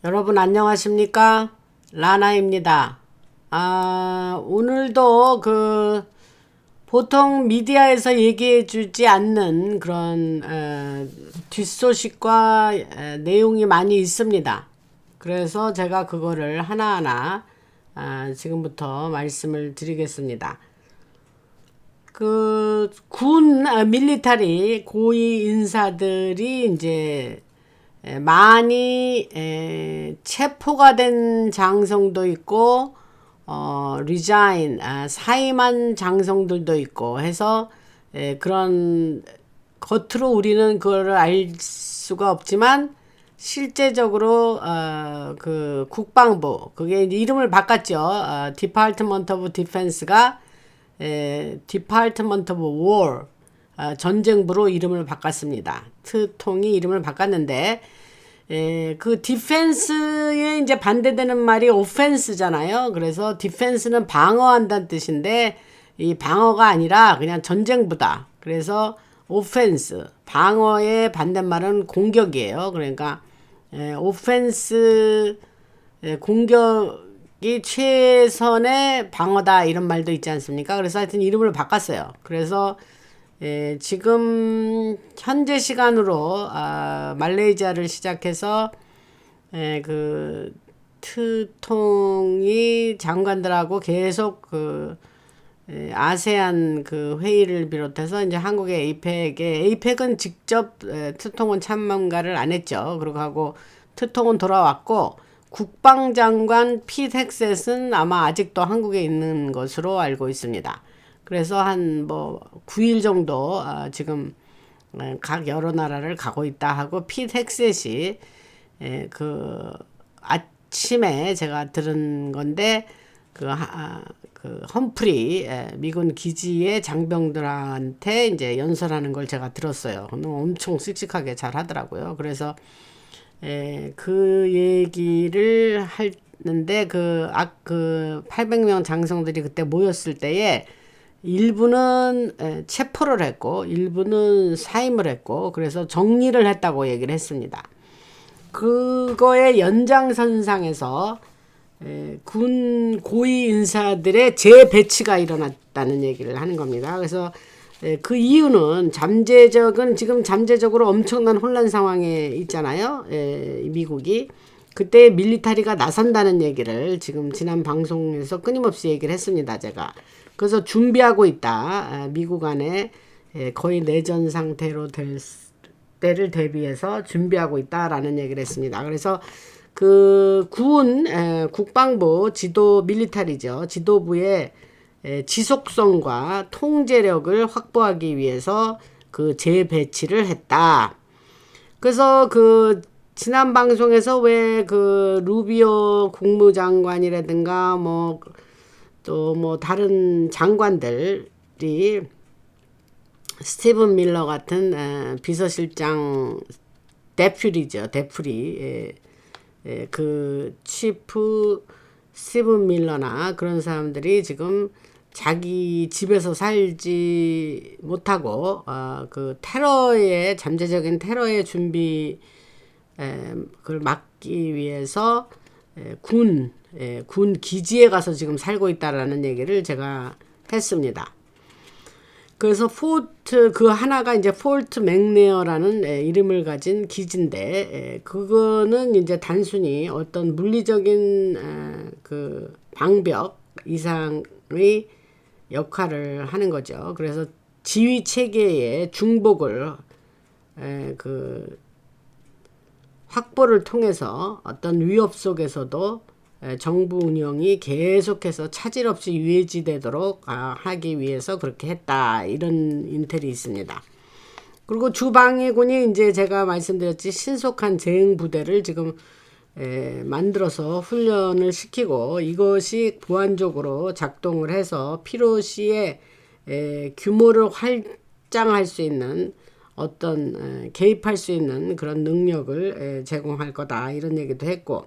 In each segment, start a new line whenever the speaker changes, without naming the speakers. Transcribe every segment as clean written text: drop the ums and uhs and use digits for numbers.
여러분 안녕하십니까? 라나입니다. 오늘도 보통 미디어에서 얘기해 주지 않는 그런 뒷소식과 내용이 많이 있습니다. 그래서 제가 그거를 하나하나 지금부터 말씀을 드리겠습니다. 밀리터리 고위 인사들이 이제 많이 체포가 된 장성도 있고 리자인 사임한 장성들도 있고 해서 그런 겉으로 우리는 그거를 알 수가 없지만 실제적으로 그 국방부 그게 이름을 바꿨죠. Department of Defense가 Department of War 전쟁부로 이름을 바꿨습니다. 트통이 이름을 바꿨는데 그 디펜스에 이제 반대되는 말이 오펜스잖아요. 그래서 디펜스는 방어한다는 뜻인데 이 방어가 아니라 그냥 전쟁부다. 그래서 오펜스 방어의 반대말은 공격이에요. 그러니까 오펜스 공격이 최선의 방어다 이런 말도 있지 않습니까? 그래서 하여튼 이름을 바꿨어요. 그래서 지금 현재 시간으로 말레이시아를 시작해서 그 트통이 장관들하고 계속 아세안 그 회의를 비롯해서 이제 한국의 에이펙은 직접 트통은 참가를 안 했죠. 그러고 하고 트통은 돌아왔고 국방장관 핏 헥셋은 아마 아직도 한국에 있는 것으로 알고 있습니다. 그래서 한 9일 정도 지금 각 여러 나라를 가고 있다 하고 핏 헥셋이 그 아침에 제가 들은 건데 그 험프리 미군 기지의 장병들한테 이제 연설하는 걸 제가 들었어요. 엄청 씩씩하게 잘 하더라고요. 그래서 그 얘기를 하는데 그 800명 장성들이 그때 모였을 때에 일부는 체포를 했고 일부는 사임을 했고 그래서 정리를 했다고 얘기를 했습니다. 그거의 연장선상에서 군 고위 인사들의 재배치가 일어났다는 얘기를 하는 겁니다. 그래서 그 이유는 지금 잠재적으로 엄청난 혼란 상황에 있잖아요. 미국이 그때 밀리터리가 나선다는 얘기를 지금 지난 방송에서 끊임없이 얘기를 했습니다. 제가 그래서 준비하고 있다. 미국 안에 거의 내전 상태로 될 때를 대비해서 준비하고 있다라는 얘기를 했습니다. 그래서 그 국방부 밀리터리죠. 지도부의 지속성과 통제력을 확보하기 위해서 그 재배치를 했다. 그래서 지난 방송에서 왜 루비오 국무장관이라든가 또 다른 장관들이 스티븐 밀러 같은 비서실장 데퓨리죠. 그 치프 스티븐 밀러나 그런 사람들이 지금 자기 집에서 살지 못하고 그 잠재적인 테러의 준비 그걸 막기 위해서 군 기지에 가서 지금 살고 있다라는 얘기를 제가 했습니다. 그래서 하나가 이제 폴트 맥네어라는 이름을 가진 기지인데 그거는 이제 단순히 어떤 물리적인 그 방벽 이상의 역할을 하는 거죠. 그래서 지휘 체계의 중복을 확보를 통해서 어떤 위협 속에서도 정부 운영이 계속해서 차질 없이 유지되도록 하기 위해서 그렇게 했다. 이런 인텔이 있습니다. 그리고 주방위군이 이제 제가 말씀드렸지 신속한 대응 부대를 지금 만들어서 훈련을 시키고 이것이 보완적으로 작동을 해서 필요시에 규모를 확장할 수 있는 개입할 수 있는 그런 능력을 제공할 거다 이런 얘기도 했고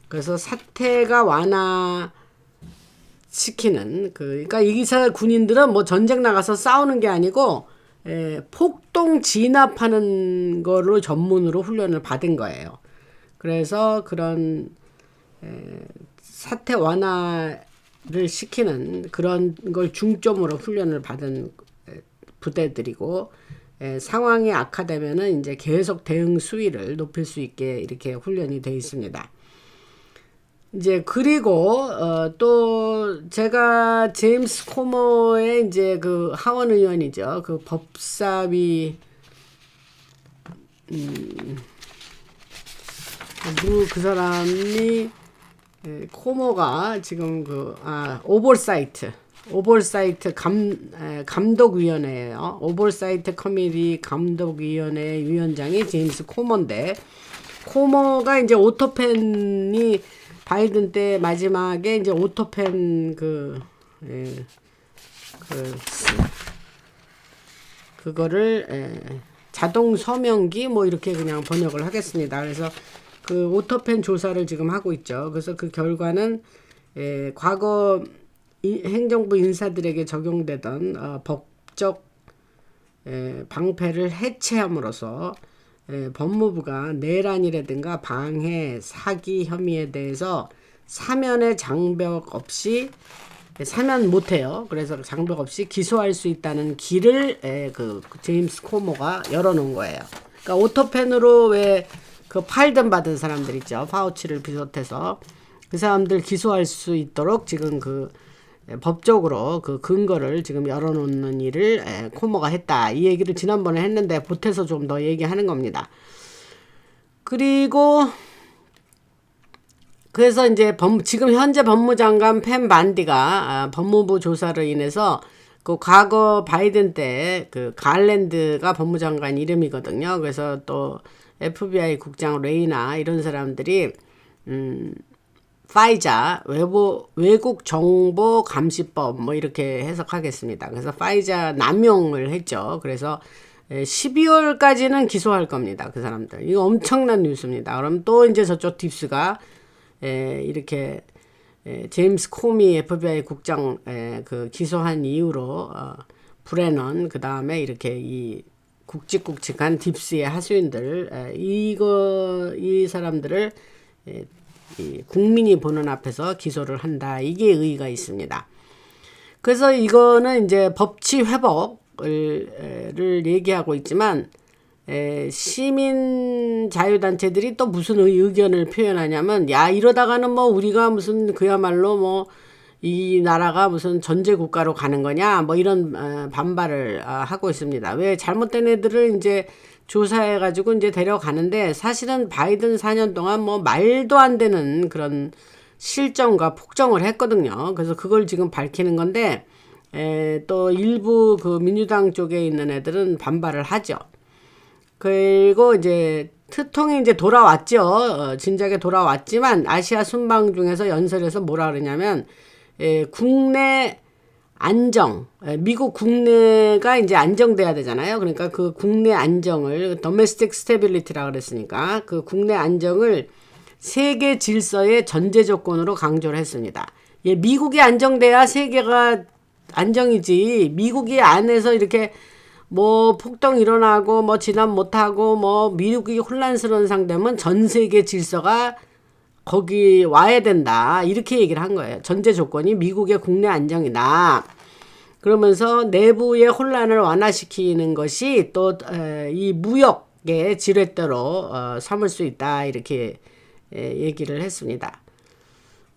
그래서 사태가 완화시키는 그러니까 이기사 군인들은 전쟁 나가서 싸우는 게 아니고 폭동 진압하는 거로 전문으로 훈련을 받은 거예요. 그래서 그런 사태 완화를 시키는 그런 걸 중점으로 훈련을 받은 부대들이고, 상황이 악화되면은 이제 계속 대응 수위를 높일 수 있게 이렇게 훈련이 되어 있습니다. 이제 그리고 또 제가 제임스 코머의 이제 그 하원 의원이죠. 그 법사위 그 사람이 코머가 지금 오버사이트 감독위원회예요. 오버사이트 커미티 감독위원회 위원장이 제임스 코머인데, 코머가 이제 오토펜이 바이든 때 마지막에 이제 오토펜 그거를 자동 서명기 뭐 이렇게 그냥 번역을 하겠습니다. 그래서 그 오토펜 조사를 지금 하고 있죠. 그래서 그 결과는 과거 행정부 인사들에게 적용되던 법적 방패를 해체함으로써 법무부가 내란이라든가 방해, 사기 혐의에 대해서 사면의 장벽 없이 사면 못해요. 그래서 장벽 없이 기소할 수 있다는 길을 그 제임스 코머가 열어놓은 거예요. 그러니까 오토펜으로 왜 그 팔든 받은 사람들 있죠. 파우치를 비롯해서 그 사람들 기소할 수 있도록 지금 그 법적으로 그 근거를 지금 열어놓는 일을 코머가 했다. 이 얘기를 지난번에 했는데 보태서 좀 더 얘기하는 겁니다. 그리고 그래서 이제 지금 현재 법무장관 펜 반디가 법무부 조사로 인해서 그 과거 바이든 때 그 갈랜드가 법무장관 이름이거든요. 그래서 또 FBI 국장 레이나 이런 사람들이 파이자 외국 정보 감시법 뭐 이렇게 해석하겠습니다. 그래서 파이자 남용을 했죠. 그래서 12월까지는 기소할 겁니다. 그 사람들. 이거 엄청난 뉴스입니다. 그럼 또 이제 저쪽 딥스가 이렇게 제임스 코미 FBI 국장 그 기소한 이후로 브레넌 그 다음에 이렇게 이 굵직굵직한 딥스의 하수인들 이 사람들을 이 국민이 보는 앞에서 기소를 한다. 이게 의의가 있습니다. 그래서 이거는 이제 법치 회복을 얘기하고 있지만 시민 자유단체들이 또 무슨 의견을 표현하냐면, 야 이러다가는 뭐 우리가 무슨 그야말로 뭐 이 나라가 무슨 전제 국가로 가는 거냐 뭐 이런 반발을 하고 있습니다. 왜 잘못된 애들을 이제 조사해 가지고 이제 데려가는데, 사실은 바이든 4년 동안 뭐 말도 안 되는 그런 실정과 폭정을 했거든요. 그래서 그걸 지금 밝히는 건데, 또 일부 그 민주당 쪽에 있는 애들은 반발을 하죠. 그리고 이제 트통이 이제 돌아왔죠. 진작에 돌아왔지만 아시아 순방 중에서 연설에서 뭐라 그러냐면, 국내 안정, 미국 국내가 이제 안정돼야 되잖아요. 그러니까 그 국내 안정을 domestic stability라고 그랬으니까 그 국내 안정을 세계 질서의 전제 조건으로 강조를 했습니다. 미국이 안정돼야 세계가 안정이지, 미국이 안에서 이렇게 뭐 폭동 일어나고 뭐 진압 못하고 뭐 미국이 혼란스러운 상태면 전 세계 질서가 거기 와야 된다. 이렇게 얘기를 한 거예요. 전제 조건이 미국의 국내 안정이다. 그러면서 내부의 혼란을 완화시키는 것이 또 이 무역의 지렛대로 삼을 수 있다. 이렇게 얘기를 했습니다.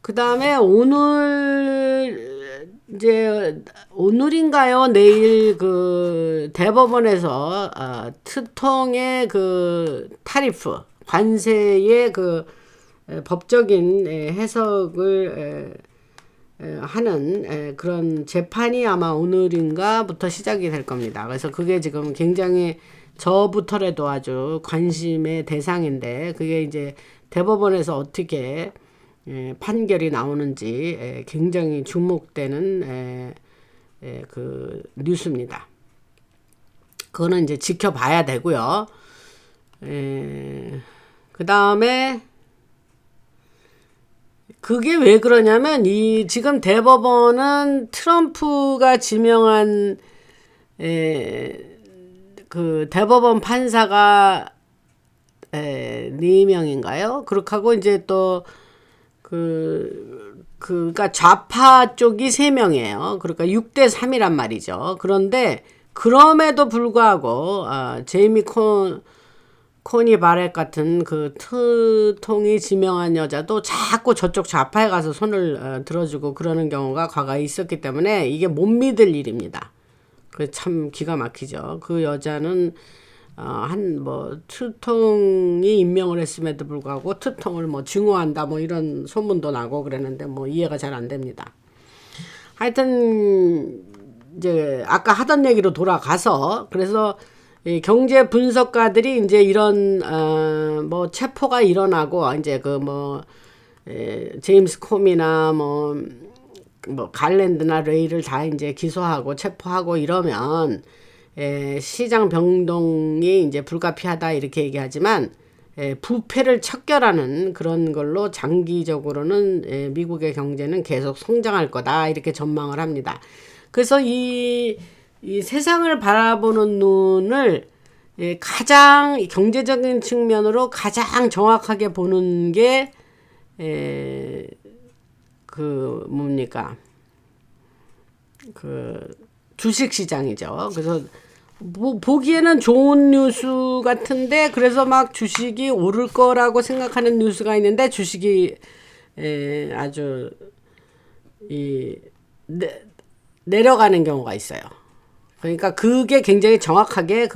그 다음에 오늘인가요? 내일 그 대법원에서 트통의 그 타리프 관세의 그 법적인 해석을 하는 그런 재판이 아마 오늘인가부터 시작이 될 겁니다. 그래서 그게 지금 굉장히 저부터라도 아주 관심의 대상인데, 그게 이제 대법원에서 어떻게 판결이 나오는지 굉장히 주목되는 그 뉴스입니다. 그거는 이제 지켜봐야 되고요. 그 다음에 그게 왜 그러냐면, 이 지금 대법원은 트럼프가 지명한 그 대법원 판사가 4명인가요? 그렇게 하고 이제 또 그러니까 좌파 쪽이 3명이에요. 그러니까 6대 3이란 말이죠. 그런데 그럼에도 불구하고 제이미 코니 바렛 같은 그 트통이 지명한 여자도 자꾸 저쪽 좌파에 가서 손을 들어주고 그러는 경우가 과거에 있었기 때문에 이게 못 믿을 일입니다. 그 참 기가 막히죠. 그 여자는 한 뭐 트통이 임명을 했음에도 불구하고 트통을 뭐 증오한다 뭐 이런 소문도 나고 그랬는데 뭐 이해가 잘 안 됩니다. 하여튼 이제 아까 하던 얘기로 돌아가서 그래서 이 경제 분석가들이 이제 이런 뭐 체포가 일어나고 이제 그 뭐 제임스 콤이나 뭐 갈랜드나 레이를 다 이제 기소하고 체포하고 이러면 시장 변동이 이제 불가피하다 이렇게 얘기하지만 부패를 척결하는 그런 걸로 장기적으로는 미국의 경제는 계속 성장할 거다 이렇게 전망을 합니다. 그래서 이 세상을 바라보는 눈을 가장 경제적인 측면으로 가장 정확하게 보는 게 그 뭡니까? 그 주식 시장이죠. 그래서 보기에는 좋은 뉴스 같은데 그래서 막 주식이 오를 거라고 생각하는 뉴스가 있는데 주식이 아주 내려가는 경우가 있어요. 그러니까 그게 굉장히 정확하게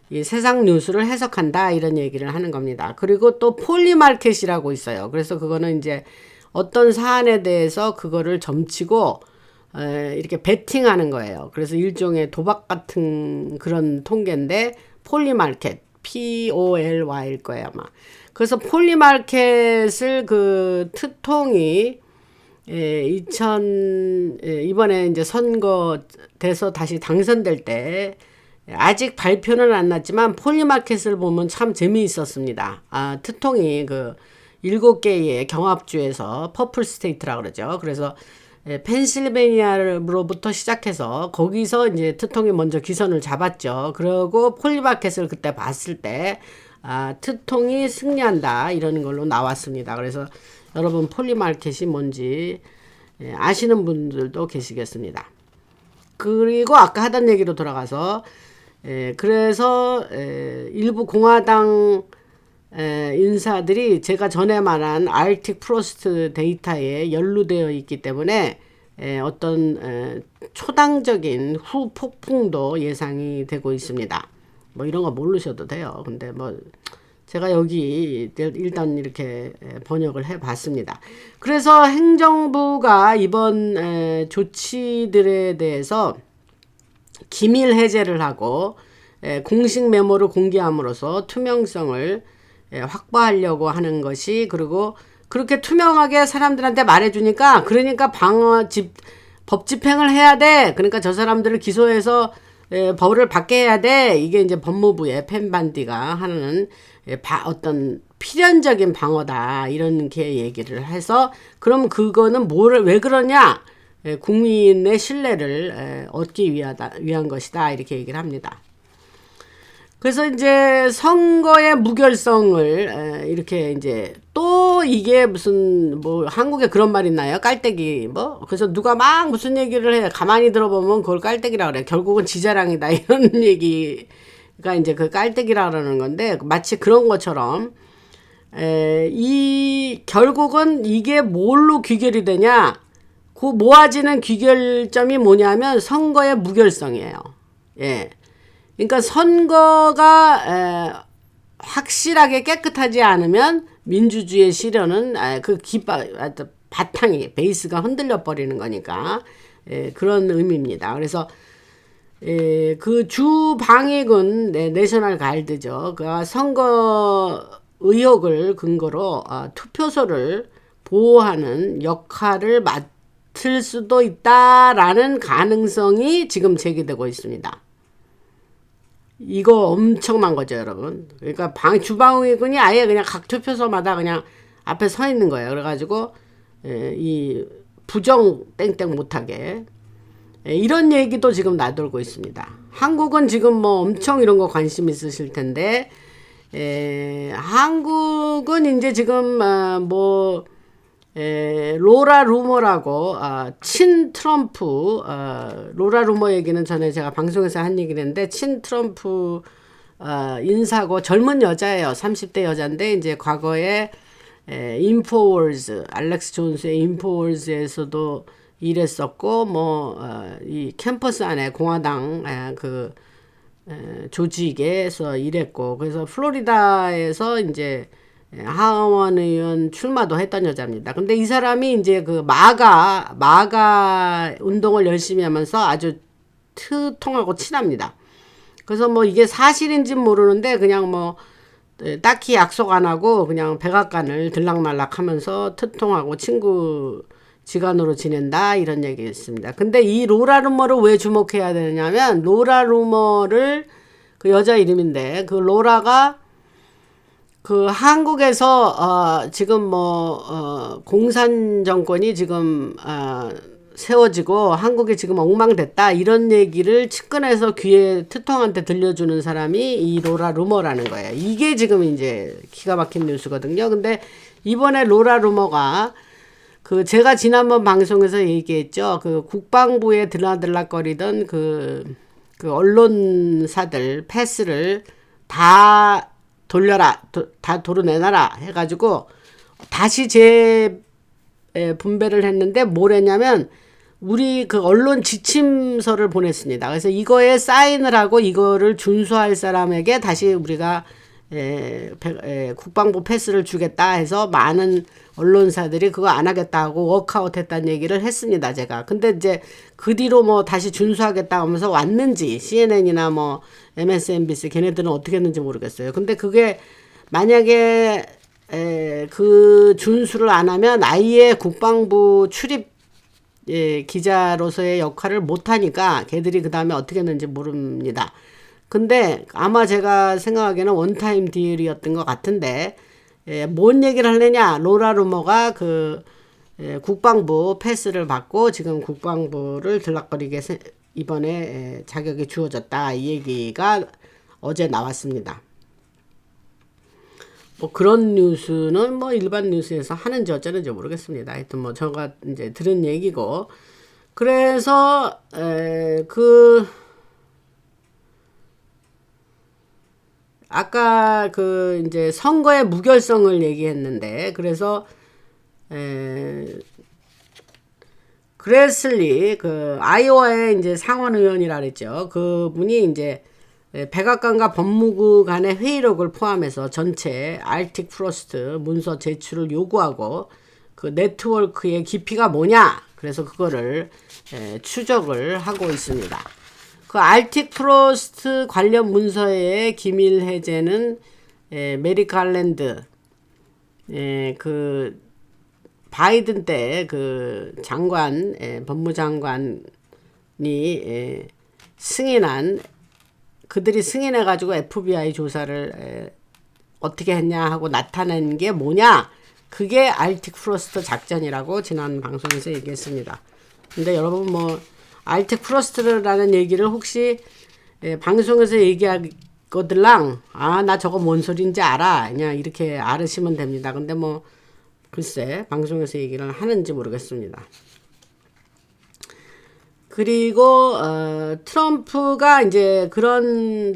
이 세상 뉴스를 해석한다 이런 얘기를 하는 겁니다. 그리고 또 폴리마켓이라고 있어요. 그래서 그거는 이제 어떤 사안에 대해서 그거를 점치고 이렇게 베팅하는 거예요. 그래서 일종의 도박 같은 그런 통계인데 폴리마켓 POLY일 거예요 아마. 그래서 폴리마켓을 그 트통이 이번에 이제 선거 돼서 다시 당선될 때 아직 발표는 안 났지만 폴리마켓을 보면 참 재미있었습니다. 트통이 그 7개의 경합주에서 퍼플 스테이트라고 그러죠. 그래서 펜실베니아로부터 시작해서 거기서 이제 트통이 먼저 기선을 잡았죠. 그리고 폴리마켓을 그때 봤을 때 트통이 승리한다 이러는 걸로 나왔습니다. 그래서 여러분 폴리마켓이 뭔지 아시는 분들도 계시겠습니다. 그리고 아까 하던 얘기로 돌아가서 그래서 일부 공화당 인사들이 제가 전에 말한 알틱 프로스트 데이터에 연루되어 있기 때문에 어떤 초당적인 후폭풍도 예상이 되고 있습니다. 뭐 이런 거 모르셔도 돼요. 근데 뭐 제가 여기 일단 이렇게 번역을 해 봤습니다. 그래서 행정부가 이번 조치들에 대해서 기밀 해제를 하고 공식 메모를 공개함으로써 투명성을 확보하려고 하는 것이 그리고 그렇게 투명하게 사람들한테 말해주니까 그러니까 법 집행을 해야 돼. 그러니까 저 사람들을 기소해서 벌을 받게 해야 돼. 이게 이제 법무부의 펜반디가 하는 어떤 필연적인 방어다. 이런 게 얘기를 해서 그럼 그거는 왜 그러냐? 국민의 신뢰를 얻기 위한 것이다. 이렇게 얘기를 합니다. 그래서 이제 선거의 무결성을 이렇게 이제 또 이게 무슨 뭐 한국에 그런 말 있나요? 깔때기 뭐 그래서 누가 막 무슨 얘기를 해 가만히 들어보면 그걸 깔때기라 그래. 결국은 지자랑이다 이런 얘기가 이제 그 깔때기라 그러는 건데 마치 그런 것처럼 이 결국은 이게 뭘로 귀결이 되냐? 그 모아지는 귀결점이 뭐냐면 선거의 무결성이에요. 예. 그러니까 선거가 확실하게 깨끗하지 않으면 민주주의의 실현은 바탕이 베이스가 흔들려 버리는 거니까 그런 의미입니다. 그래서 그 주방위군 내셔널 가이드죠. 그 선거 의혹을 근거로 투표소를 보호하는 역할을 맡을 수도 있다라는 가능성이 지금 제기되고 있습니다. 이거 엄청난 거죠, 여러분. 그러니까 주방위군이 아예 그냥 각 투표소마다 그냥 앞에 서 있는 거예요. 그래가지고 이 부정 땡땡 못하게 이런 얘기도 지금 나돌고 있습니다. 한국은 지금 뭐 엄청 이런 거 관심 있으실 텐데 한국은 이제 지금 로라 루머라고 친 트럼프 로라 루머 얘기는 전에 제가 방송에서 한 얘기를 했는데 친 트럼프 인사고 젊은 여자예요. 30대 여자인데 이제 과거에 인포월즈 알렉스 존스의 인포월즈에서도 일했었고 이 캠퍼스 안에 공화당 조직에서 일했고 그래서 플로리다에서 이제 하원 의원 출마도 했던 여자입니다. 근데 이 사람이 이제 그 마가 운동을 열심히 하면서 아주 트통하고 친합니다. 그래서 이게 사실인지 모르는데 그냥 딱히 약속 안 하고 그냥 백악관을 들락날락 하면서 트통하고 친구 지간으로 지낸다 이런 얘기 있습니다. 근데 이 로라 루머를 왜 주목해야 되냐면 로라 루머를 그 여자 이름인데 그 로라가 그 한국에서 지금 공산 정권이 지금 세워지고 한국이 지금 엉망됐다 이런 얘기를 측근에서 귀에 트통한테 들려주는 사람이 이 로라 루머라는 거예요. 이게 지금 이제 기가 막힌 뉴스거든요. 근데 이번에 로라 루머가 그 제가 지난번 방송에서 얘기했죠. 그 국방부에 들락거리던 그 언론사들 패스를 다 돌려라, 다 도려내놔라 해가지고 다시 분배를 했는데 뭘 했냐면 우리 그 언론 지침서를 보냈습니다. 그래서 이거에 사인을 하고 이거를 준수할 사람에게 다시 우리가 국방부 패스를 주겠다 해서 많은 언론사들이 그거 안 하겠다 하고 워크아웃 했다는 얘기를 했습니다. 제가. 근데 이제 그 뒤로 다시 준수하겠다 하면서 왔는지 CNN이나 MSNBC 걔네들은 어떻게 했는지 모르겠어요. 근데 그게 만약에 그 준수를 안 하면 아예 국방부 출입 기자로서의 역할을 못하니까 걔들이 그 다음에 어떻게 했는지 모릅니다. 근데 아마 제가 생각하기에는 원타임 딜이었던 것 같은데 뭔 얘기를 하려냐 로라 루머가 국방부 패스를 받고 지금 국방부를 들락거리게 이번에 자격이 주어졌다 이 얘기가 어제 나왔습니다. 그런 뉴스는 일반 뉴스에서 하는지 어쩌는지 모르겠습니다. 하여튼 제가 이제 들은 얘기고 그래서 아까 이제 선거의 무결성을 얘기했는데 그래서 그레슬리 아이오와의 이제 상원 의원이라 그랬죠. 그분이 이제 백악관과 법무부 간의 회의록을 포함해서 전체 알틱 프로스트 문서 제출을 요구하고 그 네트워크의 깊이가 뭐냐 그래서 그거를 추적을 하고 있습니다. 그 알틱 프로스트 관련 문서의 기밀 해제는 메리 갈랜드 그 바이든 때 그 장관 법무장관이 승인한 그들이 승인해 가지고 FBI 조사를 어떻게 했냐 하고 나타낸 게 뭐냐 그게 알틱 프로스트 작전이라고 지난 방송에서 얘기했습니다. 근데 여러분 알틱 프로스트라는 얘기를 혹시 방송에서 얘기하거들랑 나 저거 뭔 소린지 알아 그냥 이렇게 알으시면 됩니다. 근데 글쎄 방송에서 얘기를 하는지 모르겠습니다. 그리고 트럼프가 이제 그런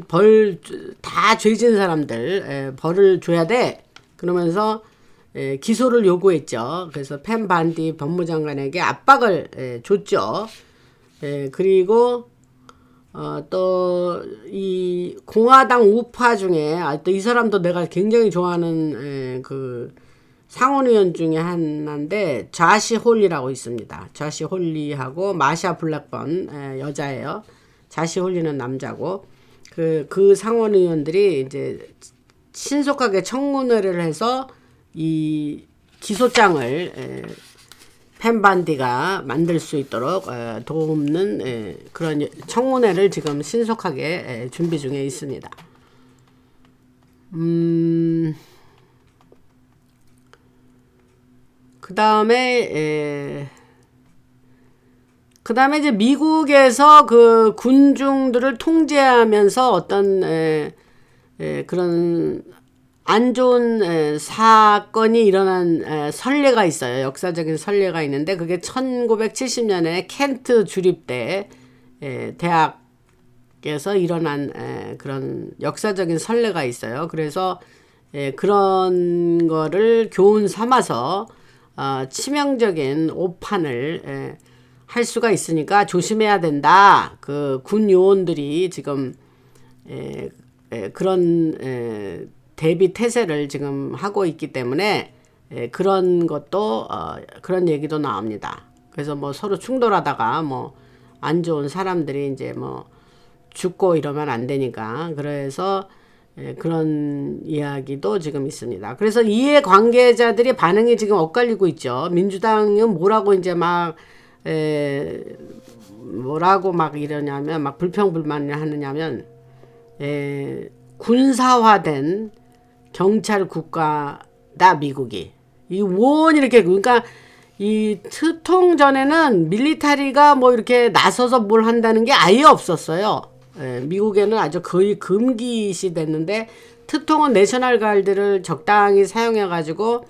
다 죄진 사람들 벌을 줘야 돼 그러면서 기소를 요구했죠. 그래서 펜 반디 법무장관에게 압박을 줬죠. 그리고 또 이 공화당 우파 중에 또 이 사람도 내가 굉장히 좋아하는 그 상원의원 중에 하나인데 자시 홀리라고 있습니다. 자시 홀리하고 마샤 블랙번 여자예요. 자시 홀리는 남자고 그 상원의원들이 이제 신속하게 청문회를 해서 이 기소장을 펜반디가 만들 수 있도록 돕는 그런 청문회를 지금 신속하게 준비 중에 있습니다. 그 다음에 이제 미국에서 그 군중들을 통제하면서 어떤 그런 안 좋은 사건이 일어난 선례가 있어요. 역사적인 선례가 있는데 그게 1970년에 켄트 주립대 대학에서 일어난 그런 역사적인 선례가 있어요. 그래서 그런 거를 교훈 삼아서 치명적인 오판을 할 수가 있으니까 조심해야 된다. 그 군 요원들이 지금 그런 대비 태세를 지금 하고 있기 때문에 그런 것도 그런 얘기도 나옵니다. 그래서 뭐 서로 충돌하다가 뭐 안 좋은 사람들이 이제 뭐 죽고 이러면 안 되니까 그래서 그런 이야기도 지금 있습니다. 그래서 이해 관계자들이 반응이 지금 엇갈리고 있죠. 민주당은 뭐라고 이제 막 뭐라고 막 이러냐면 막 불평불만을 하느냐면 군사화된 경찰 국가다 미국이. 이 원 이렇게 그러니까 이 트통 전에는 밀리터리가 뭐 이렇게 나서서 뭘 한다는 게 아예 없었어요. 미국에는 아주 거의 금기시 됐는데 트통은 내셔널 가드를 적당히 사용해 가지고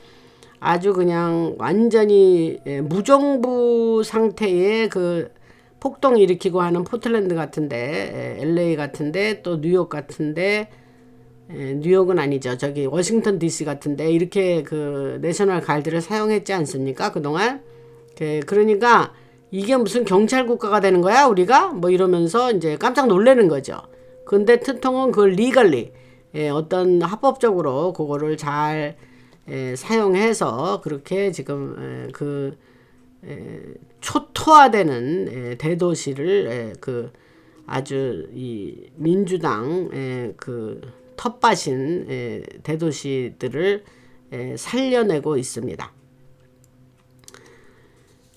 아주 그냥 완전히 무정부 상태의 그 폭동 일으키고 하는 포틀랜드 같은데 LA 같은데 또 뉴욕 같은데 뉴욕은 아니죠. 저기 워싱턴 DC 같은데 이렇게 그 내셔널 가드를 사용했지 않습니까? 그동안. 그러니까 이게 무슨 경찰 국가가 되는 거야? 우리가? 뭐 이러면서 이제 깜짝 놀라는 거죠. 근데 트통은 그걸 리걸리 어떤 합법적으로 그거를 잘 사용해서 그렇게 지금 초토화되는 대도시를 그 아주 이 민주당 그 텃밭인 대도시들을 살려내고 있습니다.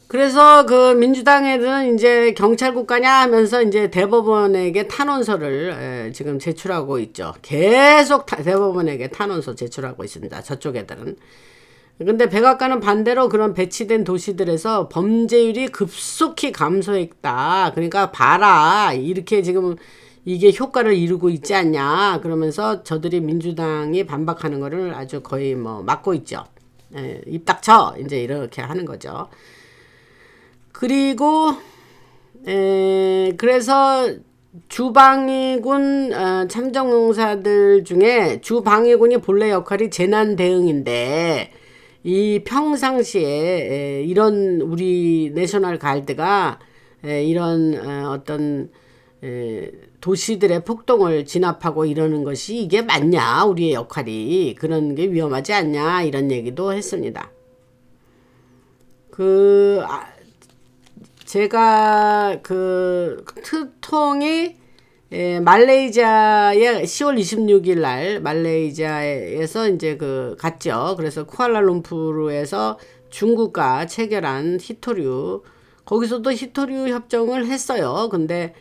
그래서 그 민주당에는 이제 경찰 국가냐 하면서 이제 대법원에게 탄원서를 지금 제출하고 있죠. 계속 대법원에게 탄원서 제출하고 있습니다. 저쪽 애들은. 근데 백악관은 반대로 그런 배치된 도시들에서 범죄율이 급속히 감소했다. 그러니까 봐라. 이렇게 지금 이게 효과를 이루고 있지 않냐. 그러면서 저들이 민주당이 반박하는 거를 아주 거의 뭐 막고 있죠. 입 닥쳐. 이제 이렇게 하는 거죠. 그리고 그래서 주방위군 참전용사들 중에 주방위군이 본래 역할이 재난 대응인데 이 평상시에 이런 우리 내셔널 가드가 이런 어떤 도시들의 폭동을 진압하고 이러는 것이 이게 맞냐 우리의 역할이 그런 게 위험하지 않냐 이런 얘기도 했습니다. 제가 그 트통이 말레이시아에 10월 26일 날 말레이시아에서 이제 그 갔죠. 그래서 쿠알라룸푸르에서 중국과 체결한 히토류 거기서도 히토류 협정을 했어요. 근데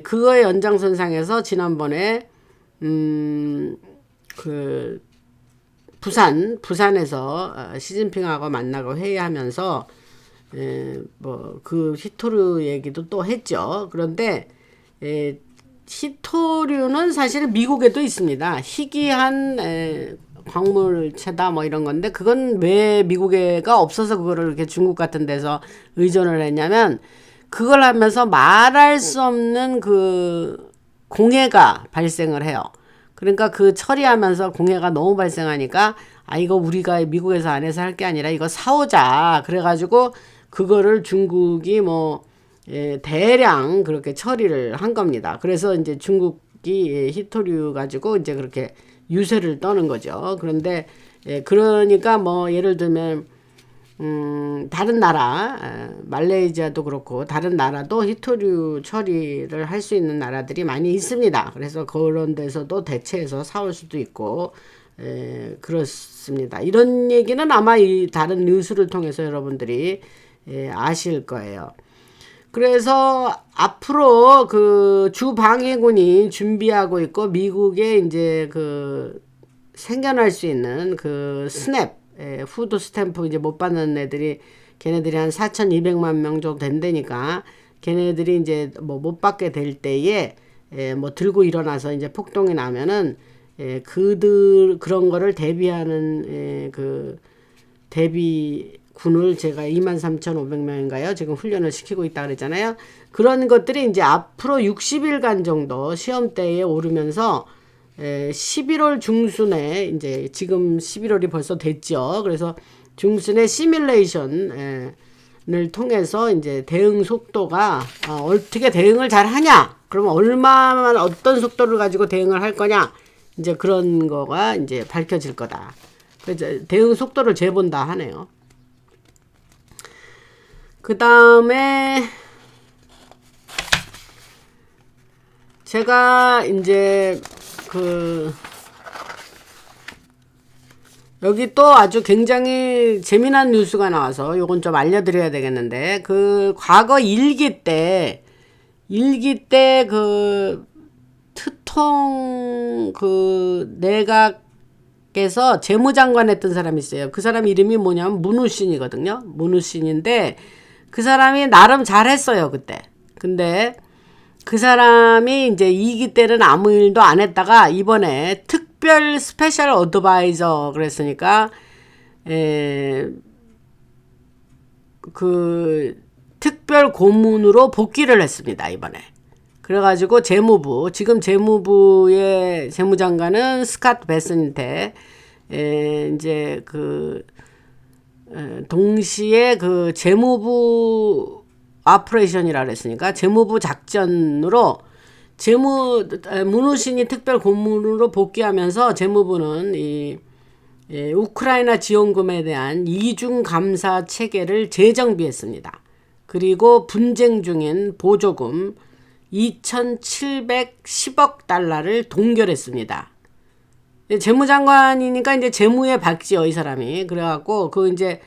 그거의 연장선상에서 지난번에 그 부산에서 시진핑하고 만나고 회의하면서 뭐 그 히토류 얘기도 또 했죠. 그런데 히토류는 사실 미국에도 있습니다. 희귀한 광물체다 뭐 이런 건데 그건 왜 미국에가 없어서 그거를 이렇게 중국 같은 데서 의존을 했냐면 그걸 하면서 말할 수 없는 그 공해가 발생을 해요. 그러니까 그 처리하면서 공해가 너무 발생하니까 이거 우리가 미국에서 안 해서 할 게 아니라 이거 사오자. 그래가지고 그거를 중국이 뭐 대량 그렇게 처리를 한 겁니다. 그래서 이제 중국이 히토류 가지고 이제 그렇게 유세를 떠는 거죠. 그런데 그러니까 뭐 예를 들면 다른 나라 말레이시아도 그렇고 다른 나라도 히토류 처리를 할 수 있는 나라들이 많이 있습니다. 그래서 그런 데서도 대체해서 사올 수도 있고 그렇습니다. 이런 얘기는 아마 이 다른 뉴스를 통해서 여러분들이 아실 거예요. 그래서 앞으로 그 주방위군이 준비하고 있고 미국에 이제 그 생겨날 수 있는 그 스냅 푸드 스탬프 이제 못 받는 애들이 걔네들이 한 4,200만 명 정도 된다니까 걔네들이 이제 뭐 못 받게 될 때에 뭐 들고 일어나서 이제 폭동이 나면은 그런 거를 대비하는 그 대비군을 제가 23,500명인가요? 지금 훈련을 시키고 있다 그랬잖아요. 그런 것들이 이제 앞으로 60일간 정도 시험대에 오르면서 11월 중순에 이제 지금 11월이 벌써 됐죠. 그래서 중순에 시뮬레이션을 통해서 이제 대응 속도가 어떻게 대응을 잘 하냐? 그러면 얼마만 어떤 속도를 가지고 대응을 할 거냐? 이제 그런 거가 이제 밝혀질 거다. 그래서 대응 속도를 재본다 하네요. 그 다음에 제가 이제 여기 또 아주 굉장히 재미난 뉴스가 나와서 요건 좀 알려드려야 되겠는데, 과거 일기 때 트통 내각에서 재무장관 했던 사람이 있어요. 그 사람 이름이 뭐냐면 문우신이거든요. 문우신인데 그 사람이 나름 잘했어요, 그때. 근데 그 사람이 이제 2기 때는 아무 일도 안 했다가 이번에 특별 스페셜 어드바이저 그랬으니까 그 특별 고문으로 복귀를 했습니다, 이번에. 그래가지고 지금 재무부의 재무장관은 스캇 베슨한테 이제 동시에 재무부 오퍼레이션이라 그랬으니까 재무부 작전으로 문우신이 특별 고문으로 복귀하면서 재무부는 우크라이나 지원금에 대한 이중 감사 체계를 재정비했습니다. 그리고 분쟁 중인 보조금 2,710억 달러를 동결했습니다. 재무장관이니까 이제 재무에 박지요, 이 사람이. 그래갖고 이제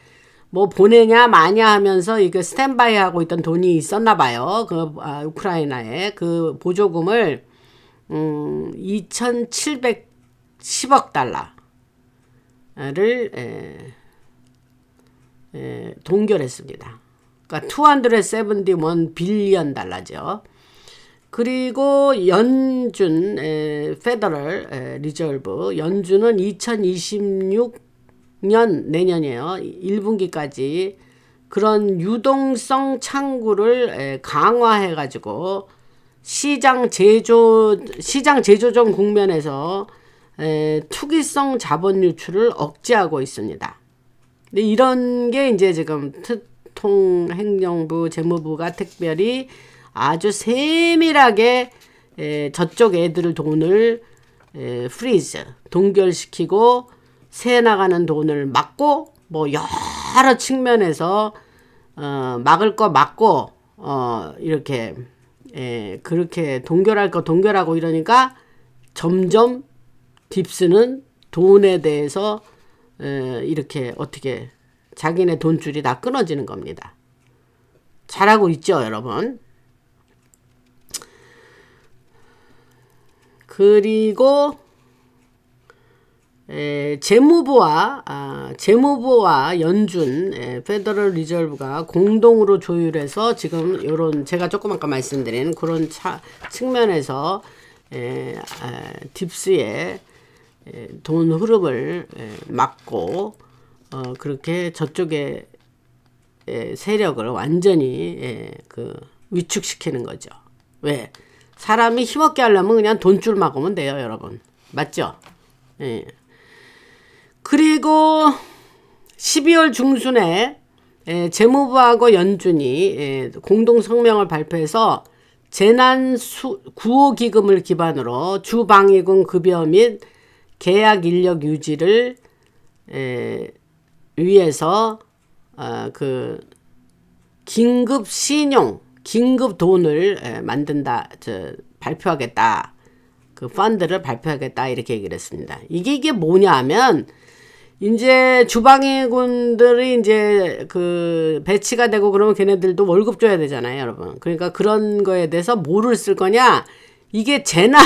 뭐 보내냐 마냐 하면서 이게 스탠바이 하고 있던 돈이 있었나 봐요. 우크라이나에 그 보조금을 2,710억 달러를 동결했습니다. 그러니까 271 빌리언 달러죠. 그리고 연준 페더럴 리저브 연준은 2026년 내년이에요. 1분기까지 그런 유동성 창구를 강화해가지고 시장 제조정 국면에서 투기성 자본 유출을 억제하고 있습니다. 근데 이런 게 이제 지금 통행정부 재무부가 특별히 아주 세밀하게 저쪽 애들 돈을 프리즈 동결시키고 새 나가는 돈을 막고 뭐 여러 측면에서 막을 거 막고 이렇게 그렇게 동결할 거 동결하고 이러니까 점점 딥스는 돈에 대해서 이렇게 어떻게 자기네 돈줄이 다 끊어지는 겁니다. 잘하고 있죠, 여러분. 그리고 재무부와 연준 페더럴 리저브가 공동으로 조율해서 지금 요런 제가 조금 아까 말씀드린 그런 측면에서 딥스의 돈 흐름을 막고 그렇게 저쪽의 세력을 완전히 위축시키는 거죠. 왜? 사람이 힘없게 하려면 그냥 돈줄 막으면 돼요, 여러분. 맞죠? 예. 그리고 12월 중순에 재무부하고 연준이 공동 성명을 발표해서 재난 구호기금을 기반으로 주방위군 급여 및 계약 인력 유지를 위해서 긴급 신용, 긴급 돈을 만든다, 발표하겠다. 그 펀드를 발표하겠다 이렇게 얘기를 했습니다. 이게 뭐냐 하면 이제 주방위군들이 이제 배치가 되고 그러면 걔네들도 월급 줘야 되잖아요, 여러분. 그러니까 그런 거에 대해서 뭐를 쓸 거냐? 이게 재난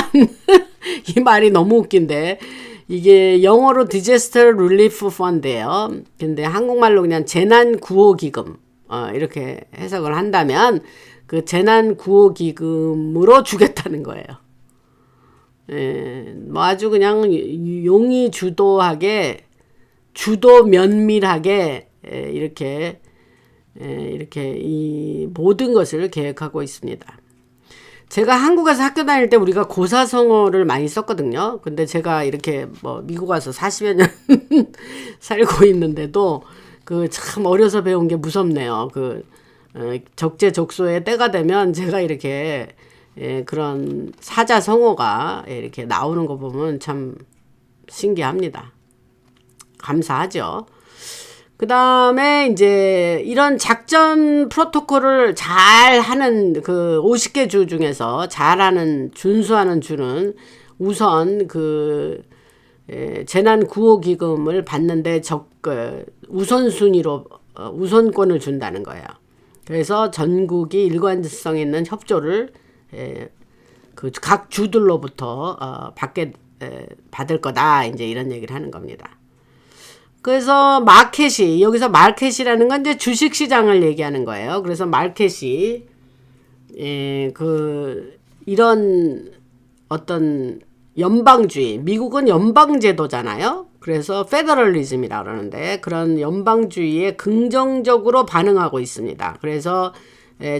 이 말이 너무 웃긴데 이게 영어로 Disaster Relief Fund예요. 근데 한국말로 그냥 재난 구호 기금 이렇게 해석을 한다면 그 재난 구호 기금으로 주겠다는 거예요. 뭐 아주 그냥 용이 주도하게, 주도 면밀하게 이렇게 이 모든 것을 계획하고 있습니다. 제가 한국에서 학교 다닐 때 우리가 고사성어를 많이 썼거든요. 근데 제가 이렇게 뭐 미국 와서 40여 년 살고 있는데도 그 참 어려서 배운 게 무섭네요. 적재적소의 때가 되면 제가 이렇게 그런 사자성어가 이렇게 나오는 거 보면 참 신기합니다. 감사하죠. 그 다음에 이제 이런 작전 프로토콜을 잘 하는 50개 주 중에서 잘하는, 준수하는 주는 우선 재난 구호 기금을 받는데 우선순위로 우선권을 준다는 거예요. 그래서 전국이 일관성 있는 협조를 각 주들로부터 받을 거다. 이제 이런 얘기를 하는 겁니다. 그래서 여기서 마켓이라는 건 이제 주식시장을 얘기하는 거예요. 그래서 마켓이, 이런 어떤 연방주의, 미국은 연방제도잖아요. 그래서 페더럴리즘이라고 그러는데 그런 연방주의에 긍정적으로 반응하고 있습니다. 그래서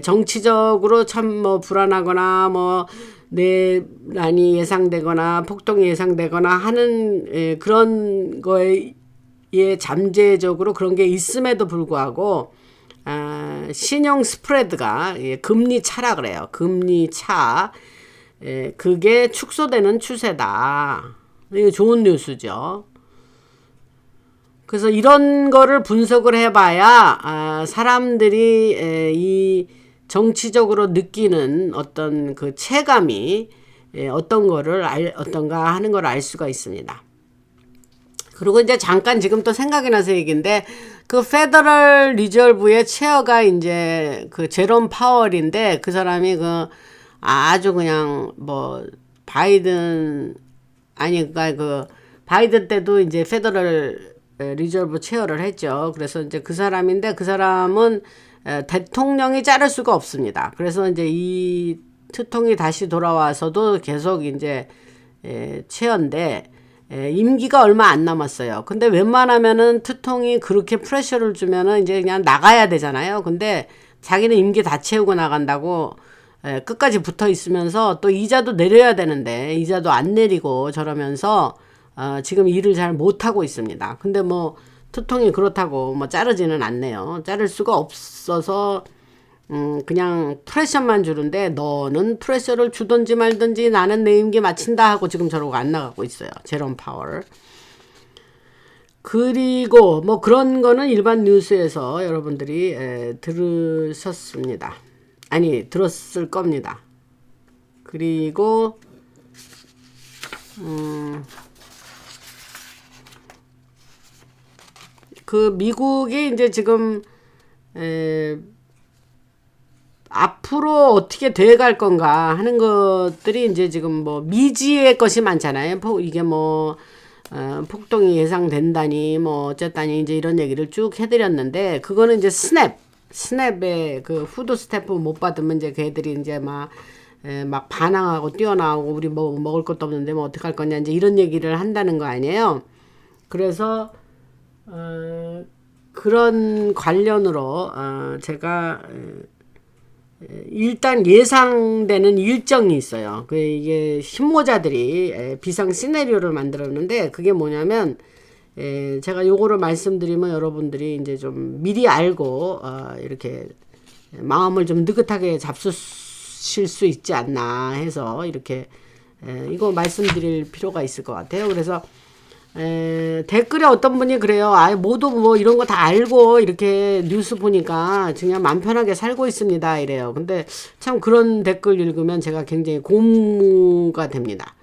정치적으로 참 뭐 불안하거나 뭐 내란이 예상되거나 폭동이 예상되거나 하는 그런 거에 잠재적으로 그런 게 있음에도 불구하고 신용 스프레드가 금리 차라 그래요. 금리 차. 그게 축소되는 추세다. 이게 좋은 뉴스죠. 그래서 이런 거를 분석을 해봐야 사람들이 이 정치적으로 느끼는 어떤 그 체감이 어떤가 하는 걸 알 수가 있습니다. 그리고 이제 잠깐 지금 또 생각이 나서 얘기인데 페더럴 리저브의 체어가 이제 제롬 파월인데 그 사람이 아주 그냥 뭐 바이든 때도 이제 페더럴 리저브 체어를 했죠. 그래서 이제 그 사람인데 그 사람은 대통령이 자를 수가 없습니다. 그래서 이제 이 트통이 다시 돌아와서도 계속 이제 체어인데 임기가 얼마 안 남았어요. 근데 웬만하면은 트통이 그렇게 프레셔를 주면은 이제 그냥 나가야 되잖아요. 근데 자기는 임기 다 채우고 나간다고 끝까지 붙어 있으면서 또 이자도 내려야 되는데 이자도 안 내리고 저러면서 지금 일을 잘 못하고 있습니다. 근데 뭐 트통이 그렇다고 뭐 자르지는 않네요. 자를 수가 없어서 그냥 프레셔만 주는데 너는 프레셔를 주든지 말든지 나는 내 임기 마친다 하고 지금 저러고 안 나가고 있어요. 제롬 파월. 그리고 뭐 그런 거는 일반 뉴스에서 여러분들이 들으셨습니다. 아니 들었을 겁니다. 그리고 미국이 이제 지금 앞으로 어떻게 돼갈 건가 하는 것들이 이제 지금 뭐 미지의 것이 많잖아요. 이게 뭐 폭동이 예상된다니 뭐 어쨌다니 이제 이런 얘기를 쭉 해드렸는데 그거는 이제 스냅의 후드 스태프 못 받으면 이제 걔들이 이제 막 반항하고 뛰어나오고 우리 뭐 먹을 것도 없는데 뭐 어떡할 거냐 이제 이런 얘기를 한다는 거 아니에요. 그래서 그런 관련으로 제가 일단 예상되는 일정이 있어요. 이게 신모자들이 비상 시나리오를 만들었는데 그게 뭐냐면 제가 요거를 말씀드리면 여러분들이 이제 좀 미리 알고 이렇게 마음을 좀 느긋하게 잡수실 수 있지 않나 해서 이렇게 이거 말씀드릴 필요가 있을 것 같아요. 그래서 댓글에 어떤 분이 그래요. 모두 뭐 이런 거 다 알고 이렇게 뉴스 보니까 그냥 맘 편하게 살고 있습니다. 이래요. 근데 참 그런 댓글 읽으면 제가 굉장히 고무가 됩니다.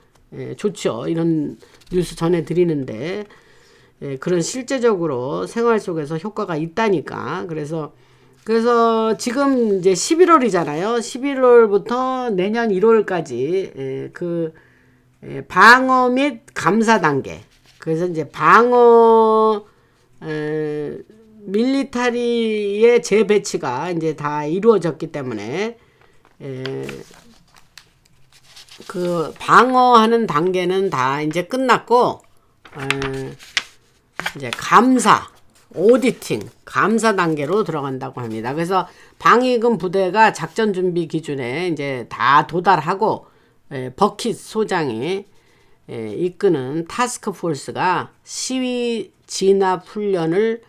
좋죠. 이런 뉴스 전해드리는데 그런 실제적으로 생활 속에서 효과가 있다니까. 그래서 지금 이제 11월이잖아요. 11월부터 내년 1월까지 방어 및 감사 단계. 그래서 이제 방어 밀리터리의 재배치가 이제 다 이루어졌기 때문에 그 방어하는 단계는 다 이제 끝났고, 이제 감사, 오디팅, 감사 단계로 들어간다고 합니다. 그래서 방위군 부대가 작전 준비 기준에 이제 다 도달하고, 버킷 소장이 이끄는 타스크 포스가 시위 진압 훈련을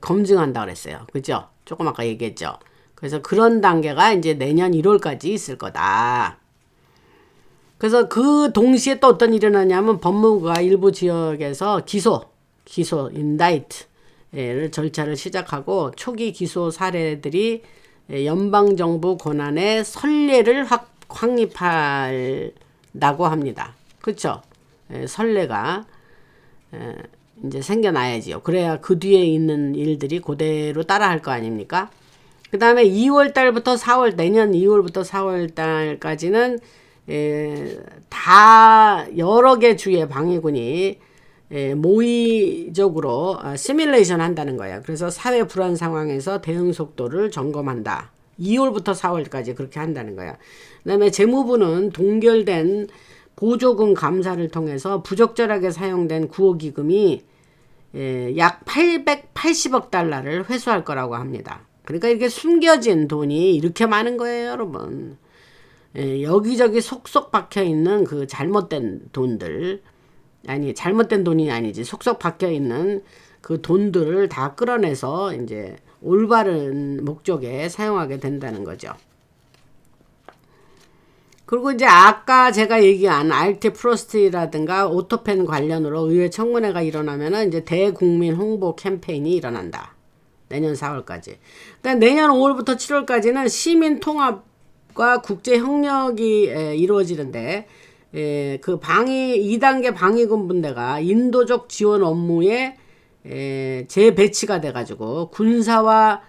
검증한다 그랬어요. 그죠? 조금 아까 얘기했죠. 그래서 그런 단계가 이제 내년 1월까지 있을 거다. 그래서 그 동시에 또 어떤 일이 일어나냐면 법무부가 일부 지역에서 기소, 인다이트를 절차를 시작하고 초기 기소 사례들이 연방정부 권한의 선례를 확립한다고 합니다. 그렇죠? 선례가 이제 생겨나야지요. 그래야 그 뒤에 있는 일들이 그대로 따라할 거 아닙니까? 그 다음에 2월 달부터 4월, 내년 2월부터 4월 달까지는 다 여러 개 주의 방위군이 모의적으로 시뮬레이션 한다는 거예요. 그래서 사회 불안 상황에서 대응 속도를 점검한다. 2월부터 4월까지 그렇게 한다는 거예요. 그 다음에 재무부는 동결된 보조금 감사를 통해서 부적절하게 사용된 구호기금이 약 880억 달러를 회수할 거라고 합니다. 그러니까 이렇게 숨겨진 돈이 이렇게 많은 거예요, 여러분. 여기저기 속속 박혀 있는 그 잘못된 돈들, 아니 잘못된 돈이 아니지, 속속 박혀 있는 그 돈들을 다 끌어내서 이제 올바른 목적에 사용하게 된다는 거죠. 그리고 이제 아까 제가 얘기한 RT 프로스트라든가 오토펜 관련으로 의회 청문회가 일어나면은 이제 대국민 홍보 캠페인이 일어난다. 내년 4월까지. 그러니까 내년 5월부터 7월까지는 시민 통합과 국제 협력이 이루어지는데, 그 2단계 방위군 분대가 인도적 지원 업무에 재배치가 돼가지고 군사와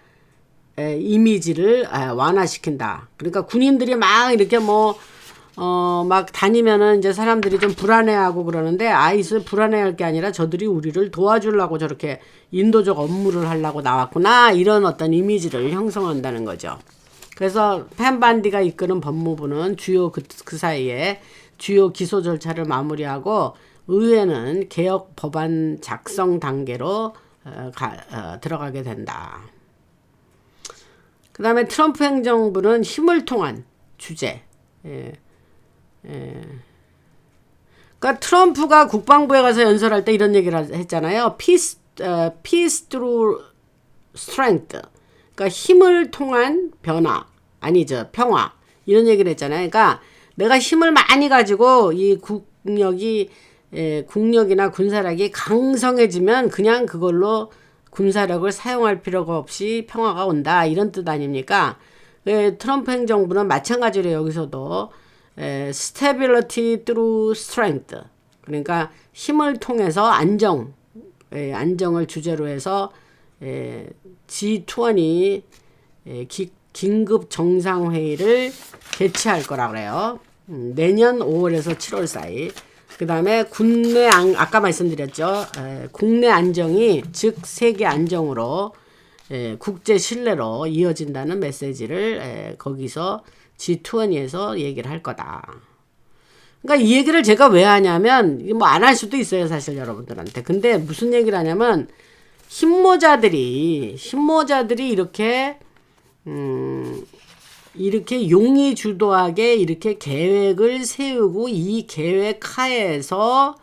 이미지를 완화시킨다. 그러니까 군인들이 막 이렇게 막 다니면은 이제 사람들이 좀 불안해하고 그러는데, 아이스 불안해할 게 아니라 저들이 우리를 도와주려고 저렇게 인도적 업무를 하려고 나왔구나, 이런 어떤 이미지를 형성한다는 거죠. 그래서 펜반디가 이끄는 법무부는 주요 그 사이에 주요 기소 절차를 마무리하고 의회는 개혁 법안 작성 단계로 들어가게 된다. 그 다음에 트럼프 행정부는 힘을 통한 주제. 그러니까 트럼프가 국방부에 가서 연설할 때 이런 얘기를 했잖아요. Peace through strength. 그러니까 힘을 통한 변화, 아니죠, 평화, 이런 얘기를 했잖아요. 그러니까 내가 힘을 많이 가지고 이 국력이나 군사력이 강성해지면 그냥 그걸로 군사력을 사용할 필요가 없이 평화가 온다, 이런 뜻 아닙니까? 트럼프 행정부는 마찬가지로 여기서도 stability through strength, 그러니까 힘을 통해서 안정을 주제로 해서 G20 긴급 정상회의를 개최할 거라 그래요. 내년 5월에서 7월 사이. 그 다음에 아까 말씀드렸죠. 국내 안정이 즉 세계 안정으로 국제 신뢰로 이어진다는 메시지를 거기서 G20에서 얘기를 할 거다. 그러니까 이 얘기를 제가 왜 하냐면, 뭐 안 할 수도 있어요, 사실 여러분들한테. 근데 무슨 얘기를 하냐면, 힘모자들이 이렇게 용의주도하게 이렇게 계획을 세우고 이 계획 하에서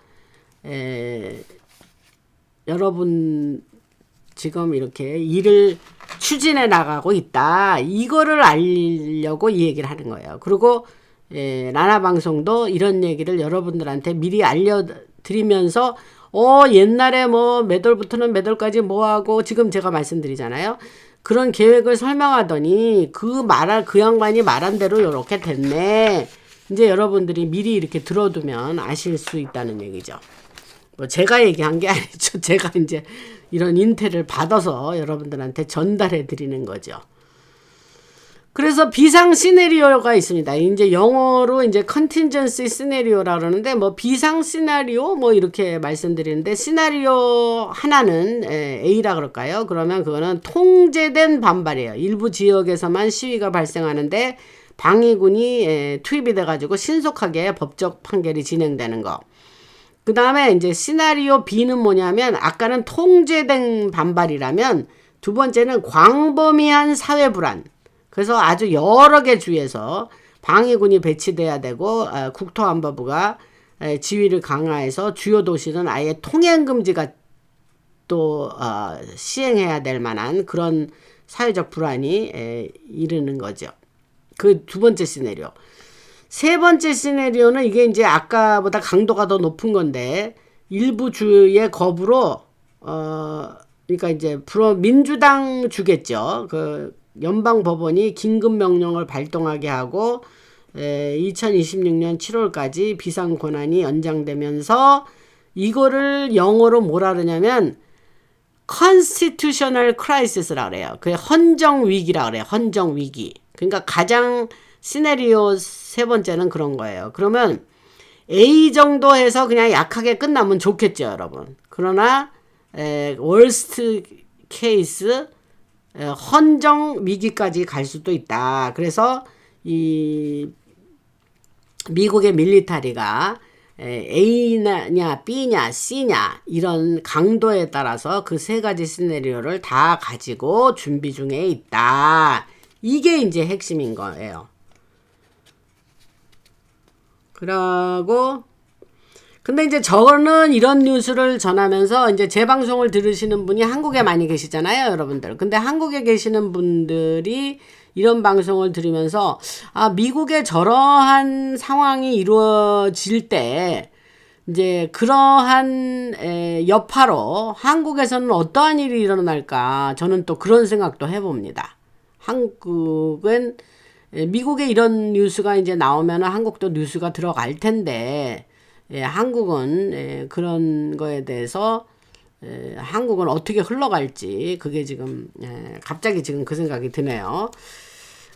여러분 지금 이렇게 일을 추진해 나가고 있다, 이거를 알리려고 이 얘기를 하는 거예요. 그리고 라나 방송도 이런 얘기를 여러분들한테 미리 알려드리면서 옛날에 뭐 몇 월부터는 몇 월까지 뭐 하고, 지금 제가 말씀드리잖아요. 그런 계획을 설명하더니 그 양반이 말한 대로 이렇게 됐네. 이제 여러분들이 미리 이렇게 들어두면 아실 수 있다는 얘기죠. 뭐 제가 얘기한 게 아니죠. 제가 이제 이런 인텔을 받아서 여러분들한테 전달해 드리는 거죠. 그래서 비상 시나리오가 있습니다. 이제 영어로 이제 contingency scenario라 그러는데, 뭐 비상 시나리오 뭐 이렇게 말씀드리는데, 시나리오 하나는 A라 그럴까요? 그러면 그거는 통제된 반발이에요. 일부 지역에서만 시위가 발생하는데 방위군이 투입이 돼가지고 신속하게 법적 판결이 진행되는 거. 그 다음에 이제 시나리오 B는 뭐냐면 아까는 통제된 반발이라면 두 번째는 광범위한 사회 불안. 그래서 아주 여러 개 주에서 방위군이 배치돼야 되고 국토안보부가 지휘를 강화해서 주요 도시는 아예 통행 금지가 또 시행해야 될 만한 그런 사회적 불안이 이르는 거죠. 그 두 번째 시나리오. 세 번째 시나리오는 이게 이제 아까보다 강도가 더 높은 건데 일부 주의 거부로 그러니까 이제 민주당 주겠죠. 그 연방 법원이 긴급 명령을 발동하게 하고 2026년 7월까지 비상 권한이 연장되면서 이거를 영어로 뭐라 그러냐면 constitutional crisis라고 그래요. 그게 헌정 위기라고 그래요. 헌정 위기. 그러니까 가장 시나리오 세 번째는 그런 거예요. 그러면 A 정도 해서 그냥 약하게 끝나면 좋겠죠, 여러분. 그러나 worst case 헌정 위기까지 갈 수도 있다. 그래서 이 미국의 밀리터리가 A냐 B냐 C냐 이런 강도에 따라서 그 세 가지 시나리오를 다 가지고 준비 중에 있다. 이게 이제 핵심인 거예요. 그러고 근데 이제 저는 이런 뉴스를 전하면서 이제 제 방송을 들으시는 분이 한국에 많이 계시잖아요, 여러분들. 근데 한국에 계시는 분들이 이런 방송을 들으면서 미국에 저러한 상황이 이루어질 때 이제 그러한 여파로 한국에서는 어떠한 일이 일어날까 저는 또 그런 생각도 해봅니다. 한국은 미국에 이런 뉴스가 이제 나오면 한국도 뉴스가 들어갈 텐데 한국은 그런 거에 대해서 한국은 어떻게 흘러갈지 그게 지금 갑자기 지금 그 생각이 드네요.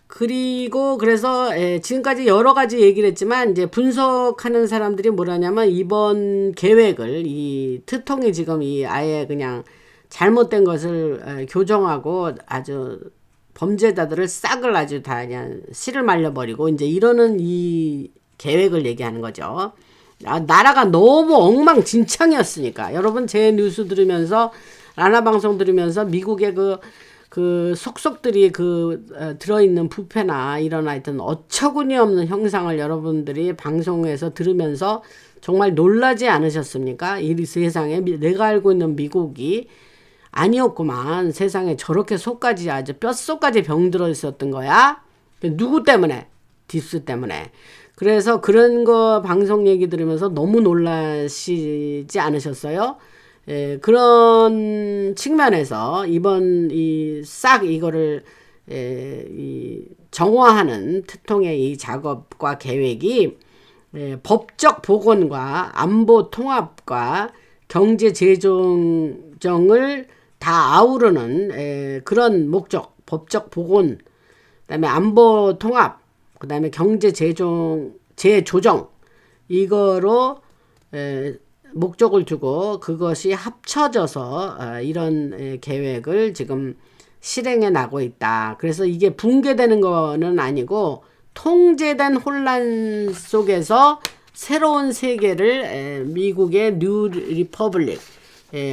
그리고 그래서 지금까지 여러 가지 얘기를 했지만 이제 분석하는 사람들이 뭐라냐면 이번 계획을 이 트통이 지금 이 아예 그냥 잘못된 것을 교정하고 아주 범죄자들을 싹을 아주 다 그냥 씨를 말려버리고 이제 이러는 이 계획을 얘기하는 거죠. 나라가 너무 엉망진창이었으니까 여러분 제 뉴스 들으면서 라나 방송 들으면서 미국의 그 속속들이 들어있는 부패나 이런 하여튼 어처구니 없는 형상을 여러분들이 방송에서 들으면서 정말 놀라지 않으셨습니까? 이 세상에 내가 알고 있는 미국이 아니었구만. 세상에 저렇게 속까지 아주 뼛속까지 병들어 있었던 거야. 누구 때문에? 딥스 때문에. 그래서 그런 거 방송 얘기 들으면서 너무 놀라시지 않으셨어요? 그런 측면에서 이번 이거를 정화하는 특통의 이 작업과 계획이 법적 복원과 안보 통합과 경제 재정을 다 아우르는 그런 목적, 법적 복원, 그다음에 안보 통합, 그다음에 경제 재조정 이거로 목적을 두고 그것이 합쳐져서 이런 계획을 지금 실행해 나고 있다. 그래서 이게 붕괴되는 거는 아니고 통제된 혼란 속에서 새로운 세계를 미국의 뉴 리퍼블릭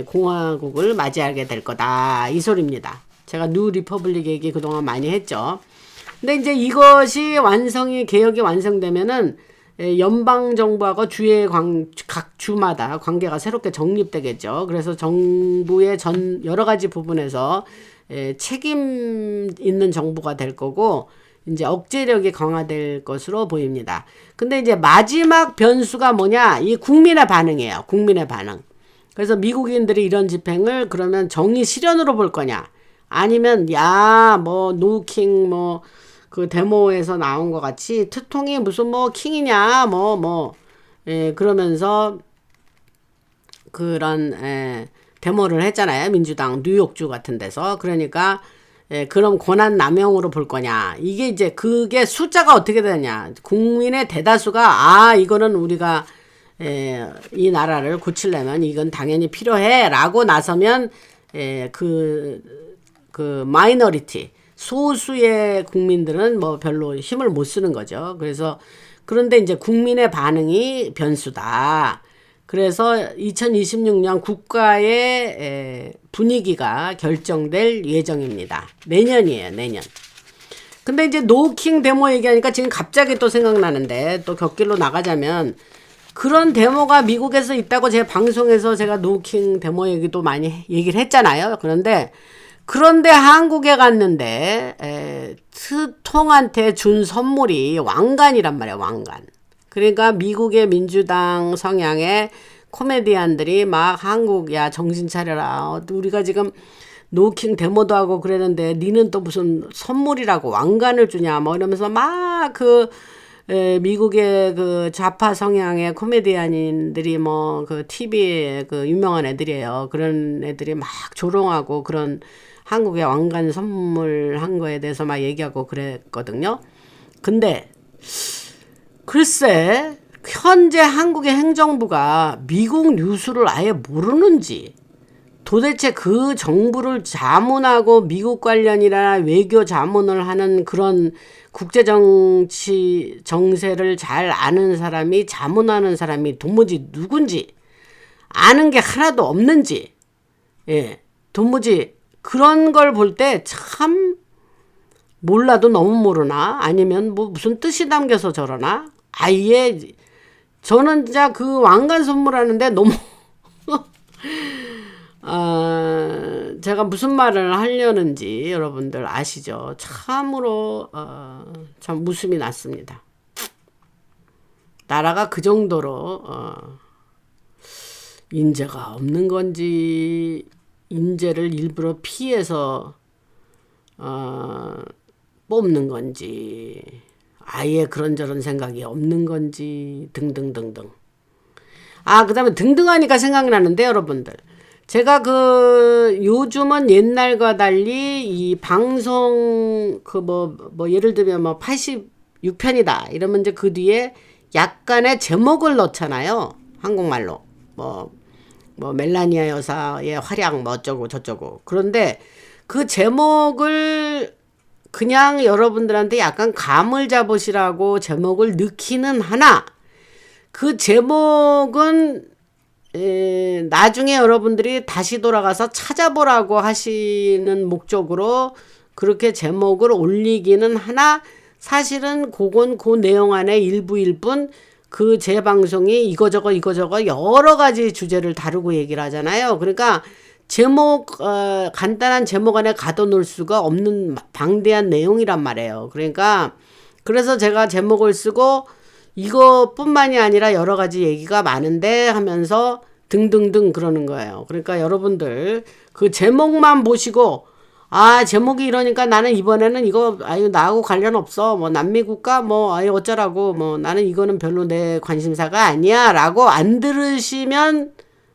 공화국을 맞이하게 될 거다. 이 소리입니다. 제가 뉴 리퍼블릭 얘기 그동안 많이 했죠. 근데 이제 이것이 개혁이 완성되면은 연방정부하고 주의 각 주마다 관계가 새롭게 정립되겠죠. 그래서 정부의 여러 가지 부분에서 책임 있는 정부가 될 거고, 이제 억제력이 강화될 것으로 보입니다. 근데 이제 마지막 변수가 뭐냐? 이 국민의 반응이에요. 국민의 반응. 그래서 미국인들이 이런 집행을 그러면 정의 실현으로 볼 거냐? 아니면, 노킹, 그 데모에서 나온 것 같이 트통이 무슨 킹이냐 그러면서 그런 데모를 했잖아요. 민주당 뉴욕주 같은 데서. 그러니까 그럼 권한 남용으로 볼 거냐. 이게 이제 그게 숫자가 어떻게 되냐. 국민의 대다수가 이거는 우리가 이 나라를 고치려면 이건 당연히 필요해 라고 나서면 그 마이너리티 소수의 국민들은 뭐 별로 힘을 못 쓰는 거죠. 그래서 그런데 이제 국민의 반응이 변수다. 그래서 2026년 국가의 분위기가 결정될 예정입니다. 내년이에요, 내년. 근데 이제 노킹 데모 얘기하니까 지금 갑자기 또 생각나는데, 또 곁길로 나가자면 그런 데모가 미국에서 있다고 제 방송에서 제가 노킹 데모 얘기도 많이 얘기를 했잖아요. 그런데 한국에 갔는데 트통한테 준 선물이 왕관이란 말이야, 왕관. 그러니까 미국의 민주당 성향의 코미디언들이 막 한국, 야 정신 차려라, 우리가 지금 노킹 데모도 하고 그러는데 니는 또 무슨 선물이라고 왕관을 주냐 뭐 이러면서 막 미국의 그 좌파 성향의 코미디언들이 뭐 그 TV에 그 유명한 애들이에요. 그런 애들이 막 조롱하고 그런 한국의 왕관 선물한 거에 대해서 막 얘기하고 그랬거든요. 근데 글쎄 현재 한국의 행정부가 미국 뉴스를 아예 모르는지, 도대체 그 정부를 자문하고 미국 관련이나 외교 자문을 하는 그런 국제정치 정세를 잘 아는 사람이, 자문하는 사람이 도무지 누군지 아는 게 하나도 없는지, 도무지 그런 걸 볼 때 참 몰라도 너무 모르나, 아니면 뭐 무슨 뜻이 담겨서 저러나, 아예 저는 진짜 그 왕관 선물하는데 너무 제가 무슨 말을 하려는지 여러분들 아시죠? 참으로 참 웃음이 났습니다. 나라가 그 정도로 인재가 없는 건지, 인재를 일부러 피해서 뽑는 건지, 아예 그런저런 생각이 없는 건지 등등등등. 그 다음에 등등하니까 생각나는데 여러분들, 제가 요즘은 옛날과 달리 이 방송 예를 들면 뭐 86편이다 이러면 이제 그 뒤에 약간의 제목을 넣잖아요. 한국말로 뭐 멜라니아 여사의 활약 뭐 어쩌고 저쩌고. 그런데 그 제목을 그냥 여러분들한테 약간 감을 잡으시라고 제목을 넣기는 하나, 그 제목은 나중에 여러분들이 다시 돌아가서 찾아보라고 하시는 목적으로 그렇게 제목을 올리기는 하나, 사실은 그건 그 내용 안에 일부일 뿐, 그 제 방송이 이거저거 여러 가지 주제를 다루고 얘기를 하잖아요. 그러니까 제목, 간단한 제목 안에 가둬놓을 수가 없는 방대한 내용이란 말이에요. 그러니까 그래서 제가 제목을 쓰고 이것뿐만이 아니라 여러 가지 얘기가 많은데 하면서 등등등 그러는 거예요. 그러니까 여러분들 그 제목만 보시고, 제목이 이러니까 나는 이번에는 이거 나하고 관련 없어, 뭐 남미국가 뭐 어쩌라고, 뭐 나는 이거는 별로 내 관심사가 아니야 라고 안 들으시면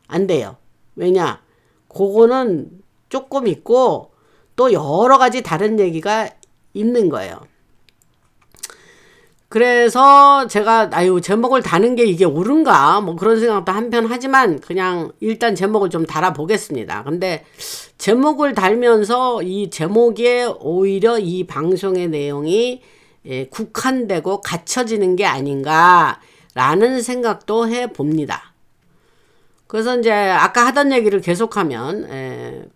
안 돼요. 왜냐, 그거는 조금 있고 또 여러 가지 다른 얘기가 있는 거예요. 그래서 제가 제목을 다는 게 이게 옳은가 뭐 그런 생각도 한편 하지만 그냥 일단 제목을 좀 달아 보겠습니다. 근데 제목을 달면서 이 제목에 오히려 이 방송의 내용이 국한되고 갇혀지는 게 아닌가라는 생각도 해 봅니다. 그래서 이제 아까 하던 얘기를 계속하면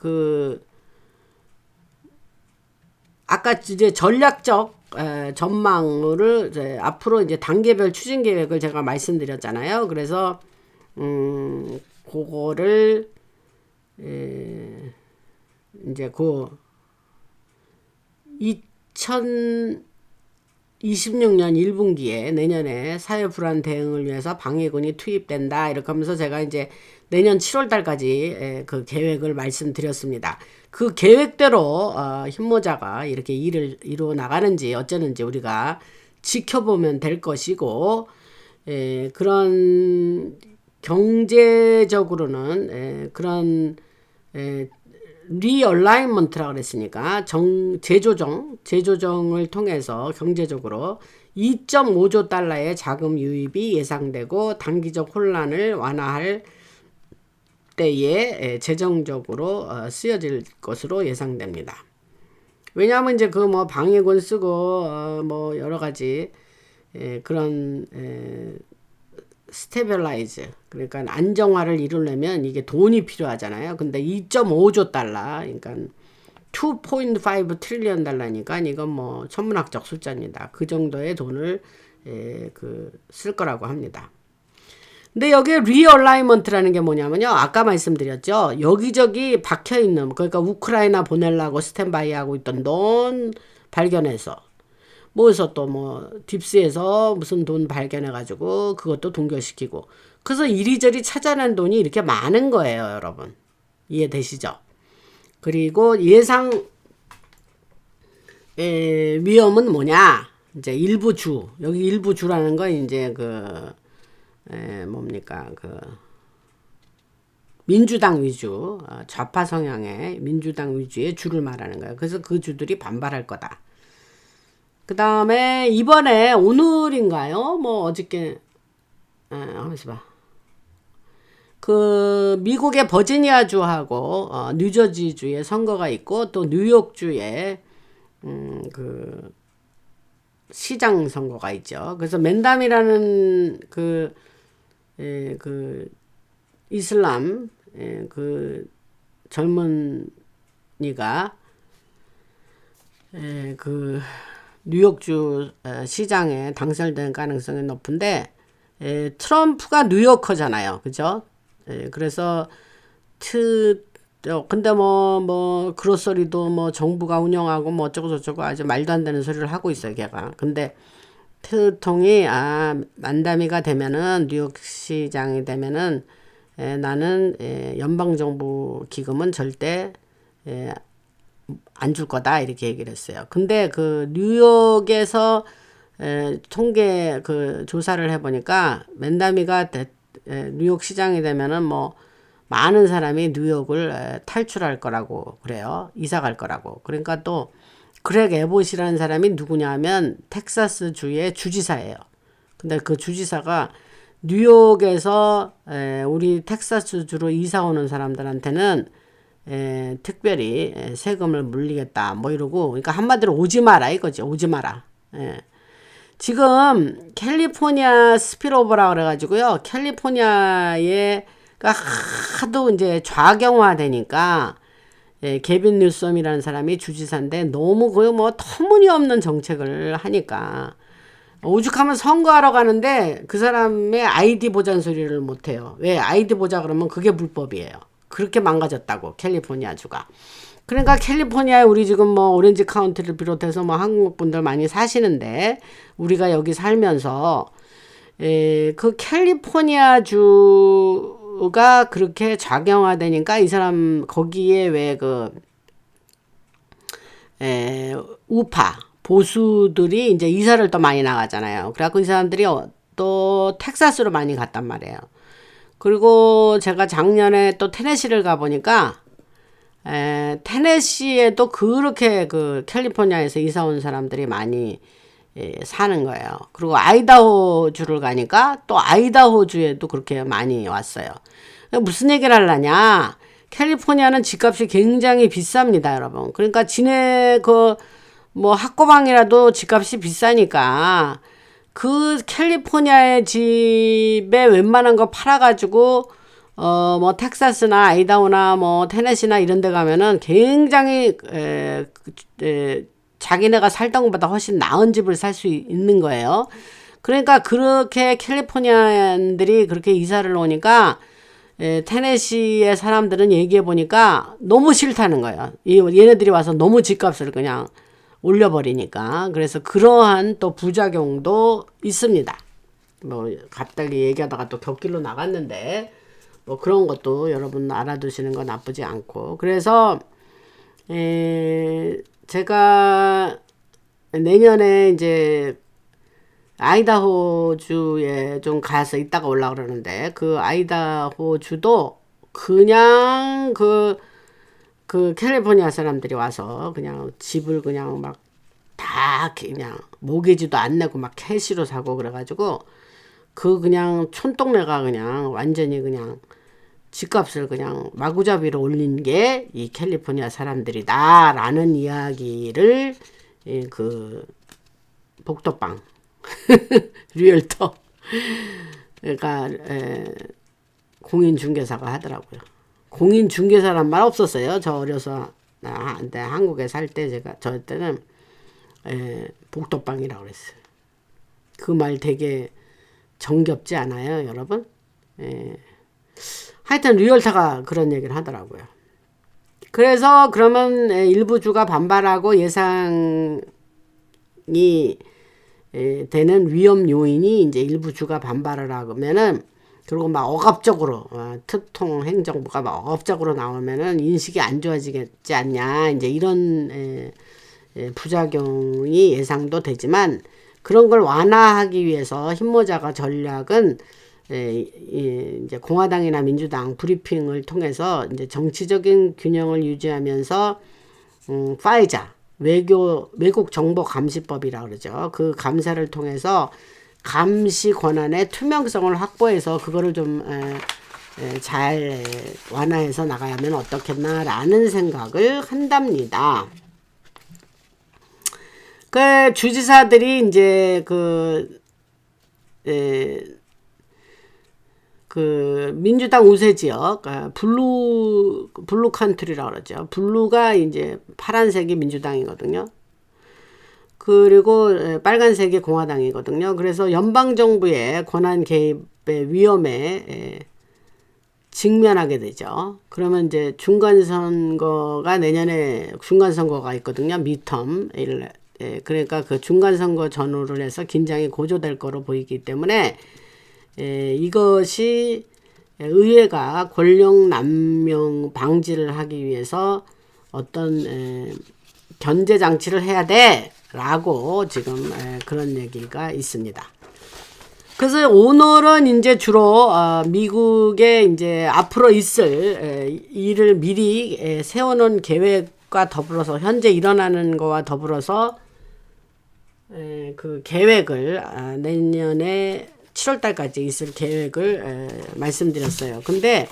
아까 이제 전략적 전망을 이제 앞으로 이제 단계별 추진 계획을 제가 말씀드렸잖아요. 그래서 그거를 이제 2026년 1분기에 내년에 사회 불안 대응을 위해서 방해군이 투입된다 이렇게 하면서 제가 이제 내년 7월 달까지 그 계획을 말씀드렸습니다. 그 계획대로 흰모자가 이렇게 일을 이루어 나가는지 어쩌는지 우리가 지켜보면 될 것이고, 그런 경제적으로는 그런 리얼라이먼트라고 그랬으니까 재조정을 통해서 경제적으로 2.5조 달러의 자금 유입이 예상되고 단기적 혼란을 완화할 때에 재정적으로 쓰여질 것으로 예상됩니다. 왜냐하면 이제 그 뭐 방해군 쓰고 뭐 여러 가지 그런 스테빌라이즈, 그러니까 안정화를 이루려면 이게 돈이 필요하잖아요. 근데 2.5조 달러, 그러니까 2.5 트릴리언 달러니까 이건 뭐 천문학적 숫자입니다. 그 정도의 돈을 쓸 거라고 합니다. 근데 여기에 리얼라이먼트라는 게 뭐냐면요. 아까 말씀드렸죠. 여기저기 박혀있는, 그러니까 우크라이나 보내려고 스탠바이 하고 있던 돈 발견해서, 뭐에서 또 뭐 딥스에서 무슨 돈 발견해가지고 그것도 동결시키고, 그래서 이리저리 찾아낸 돈이 이렇게 많은 거예요, 여러분. 이해되시죠? 그리고 예상 위험은 뭐냐? 이제 일부 주, 여기 일부 주라는 건 이제 뭡니까? 민주당 위주, 좌파 성향의 민주당 위주의 주를 말하는 거예요. 그래서 그 주들이 반발할 거다. 그 다음에 이번에 오늘인가요? 뭐 어저께, 하면서 봐. 미국의 버지니아주하고 뉴저지주에 선거가 있고 또 뉴욕주에 시장 선거가 있죠. 그래서 맨담이라는 이슬람 젊은이가 뉴욕주 시장에 당선될 가능성이 높은데 트럼프가 뉴요커잖아요. 그죠? 그래서 근데 그로서리도 뭐 정부가 운영하고 뭐 어쩌고저쩌고 아주 말도 안 되는 소리를 하고 있어요, 걔가. 근데 트통이 만다미가 되면은 뉴욕 시장이 되면은 나는 연방정부 기금은 절대 안 줄 거다 이렇게 얘기를 했어요. 근데 뉴욕에서 통계 조사를 해보니까 맨다미가 뉴욕 시장이 되면은 뭐 많은 사람이 뉴욕을 탈출할 거라고 그래요. 이사 갈 거라고. 그러니까 또 그렉 에봇이라는 사람이 누구냐면 텍사스 주의 주지사예요. 근데 그 주지사가 뉴욕에서 우리 텍사스 주로 이사 오는 사람들한테는 특별히 세금을 물리겠다 뭐 이러고, 그러니까 한마디로 오지 마라 이거죠. 오지 마라. 지금 캘리포니아 스피로버라 그래가지고요. 캘리포니아에 하도 이제 좌경화 되니까 게빈 뉴섬이라는 사람이 주지사인데 너무 뭐 터무니없는 정책을 하니까 오죽하면 선거하러 가는데 그 사람의 아이디 보자는 소리를 못해요. 왜? 아이디 보자 그러면 그게 불법이에요. 그렇게 망가졌다고 캘리포니아주가. 그러니까 캘리포니아에 우리 지금 뭐 오렌지 카운티를 비롯해서 뭐 한국 분들 많이 사시는데 우리가 여기 살면서 그 캘리포니아 주가 그렇게 작용화되니까 이 사람 거기에 왜 우파 보수들이 이제 이사를 또 많이 나가잖아요. 그래갖고 이 사람들이 또 텍사스로 많이 갔단 말이에요. 그리고 제가 작년에 또 테네시를 가보니까 테네시에도 그렇게 캘리포니아에서 이사 온 사람들이 많이 사는 거예요. 그리고 아이다호주를 가니까 또 아이다호주에도 그렇게 많이 왔어요. 무슨 얘기를 하려냐? 캘리포니아는 집값이 굉장히 비쌉니다, 여러분. 그러니까 뭐 학고방이라도 집값이 비싸니까 캘리포니아의 집에 웬만한 거 팔아가지고 뭐 텍사스나 아이다호나 뭐 테네시나 이런 데 가면은 굉장히 자기네가 살던 것보다 훨씬 나은 집을 살 수 있는 거예요. 그러니까 그렇게 캘리포니아인들이 그렇게 이사를 오니까 테네시의 사람들은 얘기해 보니까 너무 싫다는 거예요. 얘네들이 와서 너무 집값을 그냥 올려버리니까. 그래서 그러한 또 부작용도 있습니다. 뭐 갑자기 얘기하다가 또 곁길로 나갔는데 뭐 그런 것도 여러분 알아두시는 건 나쁘지 않고. 그래서 제가 내년에 이제 아이다호주에 좀 가서 있다가 올라 그러는데 그 아이다호주도 그냥 캘리포니아 사람들이 와서 그냥 집을 그냥 막 다 그냥 모기지도 안 내고 막 캐시로 사고 그래가지고 그냥 촌동네가 그냥 완전히 그냥 집값을 그냥 마구잡이로 올린 게 이 캘리포니아 사람들이다 라는 이야기를 그 복덕방 리얼터 그러니까 공인중개사가 하더라고요. 공인중개사란 말 없었어요. 저 어려서 한국에 살 때 제가 저 때는 복덕방이라고 그랬어요. 그 말 되게 정겹지 않아요, 여러분? 하여튼 리얼터가 그런 얘기를 하더라고요. 그래서 그러면 일부 주가 반발하고 예상이 되는 위험 요인이 이제 일부 주가 반발을 하면은 그리고 막 억압적으로 특통 행정부가 막 억압적으로 나오면은 인식이 안 좋아지겠지 않냐 이제 이런 부작용이 예상도 되지만 그런 걸 완화하기 위해서 힘모자가 전략은 이제 공화당이나 민주당 브리핑을 통해서 이제 정치적인 균형을 유지하면서 파이자 외국 정보 감시법이라고 그러죠. 그 감사를 통해서 감시 권한의 투명성을 확보해서 그거를 좀 잘 완화해서 나가야면 어떻겠나라는 생각을 한답니다. 그 주지사들이 이제 그 민주당 우세 지역 블루 컨트리라고 그러죠. 블루가 이제 파란색이 민주당이거든요. 그리고 빨간색이 공화당이거든요. 그래서 연방 정부의 권한 개입의 위험에 직면하게 되죠. 그러면 이제 중간 선거가 내년에 중간 선거가 있거든요. 미텀 그러니까 그 중간 선거 전후를 해서 긴장이 고조될 거로 보이기 때문에 이것이 의회가 권력 남용 방지를 하기 위해서 어떤 견제 장치를 해야 돼 라고 지금 그런 얘기가 있습니다. 그래서 오늘은 이제 주로 미국에 이제 앞으로 있을 일을 미리 세워놓은 계획과 더불어서 현재 일어나는 거와 더불어서 그 계획을 내년에 7월달까지 있을 계획을 말씀드렸어요. 근데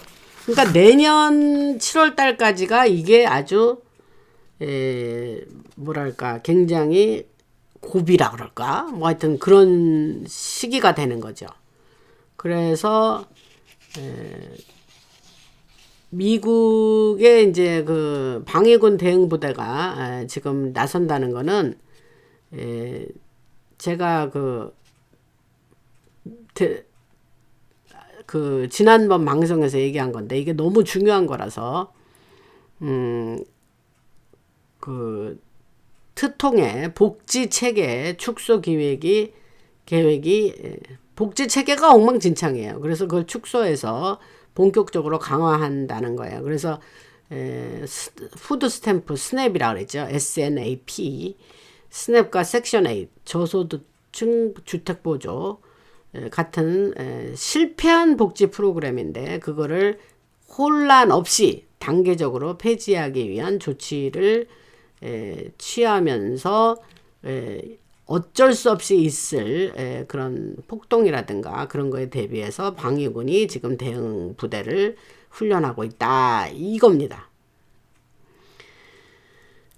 그러니까 내년 7월달까지가 이게 아주 뭐랄까 굉장히 고비라 그럴까 뭐 하여튼 그런 시기가 되는 거죠. 그래서 미국의 이제 그 방위군 대응부대가 지금 나선다는 거는 제가 그 지난번 방송에서 얘기한 건데 이게 너무 중요한 거라서 그 특통의 복지 체계 축소 계획이 복지 체계가 엉망진창이에요. 그래서 그걸 축소해서 본격적으로 강화한다는 거예요. 그래서 푸드 스탬프 스냅이라고 그랬죠. SNAP 스냅과 섹션 8 저소득층 주택 보조 같은 실패한 복지 프로그램인데 그거를 혼란 없이 단계적으로 폐지하기 위한 조치를 취하면서 어쩔 수 없이 있을 그런 폭동이라든가 그런 거에 대비해서 방위군이 지금 대응 부대를 훈련하고 있다 이겁니다.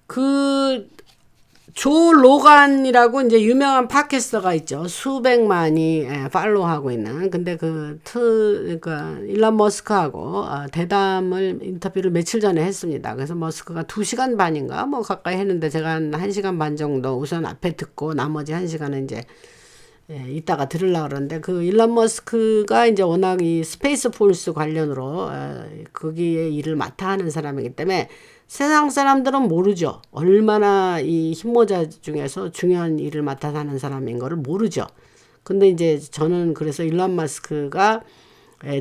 그 조 로간이라고 이제 유명한 팟캐스터가 있죠. 수백만이 팔로우하고 있는. 근데 그러니까 일론 머스크하고 대담을 인터뷰를 며칠 전에 했습니다. 그래서 머스크가 2시간 반인가 뭐 가까이 했는데 제가 한 1시간 반 정도 우선 앞에 듣고 나머지 1시간은 이제 이따가 들으려고 그러는데 그 일론 머스크가 이제 워낙 이 스페이스 폴스 관련으로 거기에 일을 맡아 하는 사람이기 때문에 세상 사람들은 모르죠. 얼마나 이 힘모자 중에서 중요한 일을 맡아서 하는 사람인 거를 모르죠. 근데 이제 저는 그래서 일론 머스크가